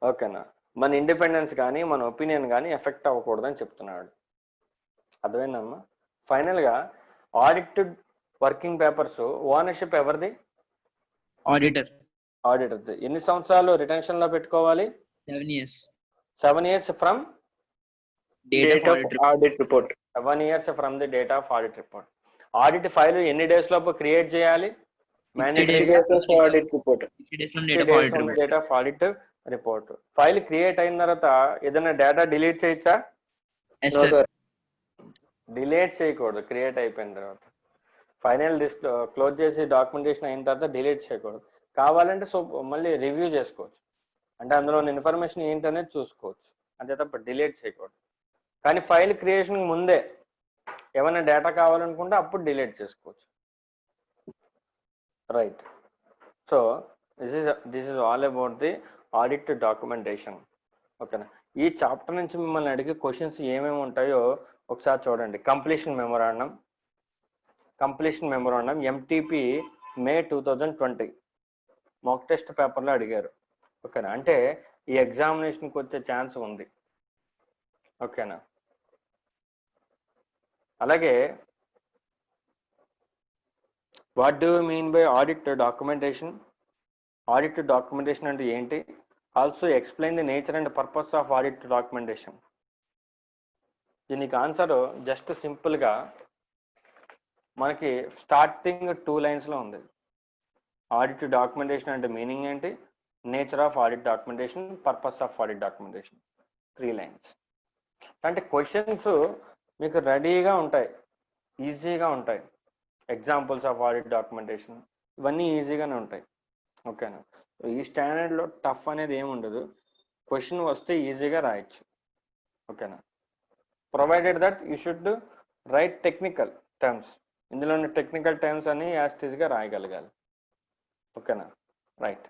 ఓకేనా మన ఇండిపెండెన్స్ కానీ మన ఒపీనియన్ కానీ ఎఫెక్ట్ అవ్వకూడదని చెప్తున్నాడు. అర్థమైందమ్మా? ఫైనల్గా ఆడిటెడ్ వర్కింగ్ పేపర్స్ ఓనర్షిప్ ఎవరిది? ఆడిటర్ది. ఎన్ని సంవత్సరాలు రిటెన్షన్ లో పెట్టుకోవాలి? 7 years. 7 years from Date of audit report. 7 years from the date of audit report. Audit file ఎన్ని డేస్ లోపు క్రియేట్ చేయాలి? 60 Mandatory days. days of audit report. 60 days from 60 date of days audit from the report. date of audit report. File create అయిన తర్వాత ఏదైనా data delete చేయొచ్చా? Yes, No, sir. sir. Delete చేయకూడదు. Create అయిపోయిన తర్వాత final close చేసి documentation అయిన తర్వాత డిలీట్ చేయకూడదు. కావాలంటే సో మళ్ళీ రివ్యూ చేసుకోవచ్చు, అంటే అందులో ఇన్ఫర్మేషన్ ఏంటనేది చూసుకోవచ్చు, అంతే తప్ప డిలీట్ చేయకూడదు. కానీ ఫైల్ క్రియేషన్ ముందే ఏమైనా డేటా కావాలనుకుంటే అప్పుడు డిలీట్ చేసుకోవచ్చు. Right. So this is all about the audit documentation. ఓకేనా. ఈ చాప్టర్ నుంచి మిమ్మల్ని అడిగే క్వశ్చన్స్ ఏమేమి ఉంటాయో ఒకసారి చూడండి. కంప్లీషన్ మెమోరాండం ఎంటీపీ మే 2020 మాక్ టెస్ట్ పేపర్లో అడిగారు. ఓకేనా. అంటే ఈ ఎగ్జామినేషన్కి వచ్చే ఛాన్స్ ఉంది. ఓకేనా. అలాగే what do mean by audit documentation? Audit documentation అంటే ఏంటి? Also explain the nature and purpose of audit documentation. దీనికి ఆన్సర్ జస్ట్ సింపుల్గా మనకి స్టార్టింగ్ 2 లైన్స్లో ఉంది. ఆడిట్ డాక్యుమెంటేషన్ అంటే మీనింగ్ ఏంటి, nature of audit documentation, purpose of audit documentation, 3 lines. అంటే క్వశ్చన్స్ మీకు రెడీగా ఉంటాయి, ఈజీగా ఉంటాయి. ఎగ్జాంపుల్స్ ఆఫ్ ఆడిట్ డాక్యుమెంటేషన్ ఇవన్నీ ఈజీగానే ఉంటాయి. ఓకేనా. ఈ స్టాండర్డ్లో టఫ్ అనేది ఏమి ఉండదు, క్వశ్చన్ వస్తే ఈజీగా రాయొచ్చు. ఓకేనా. Provided that you should write technical terms. ఇందులోని టెక్నికల్ టర్మ్స్ అన్ని యాజ్ టీజ్గా రాయగలగాలి. ఓకేనా. రైట్.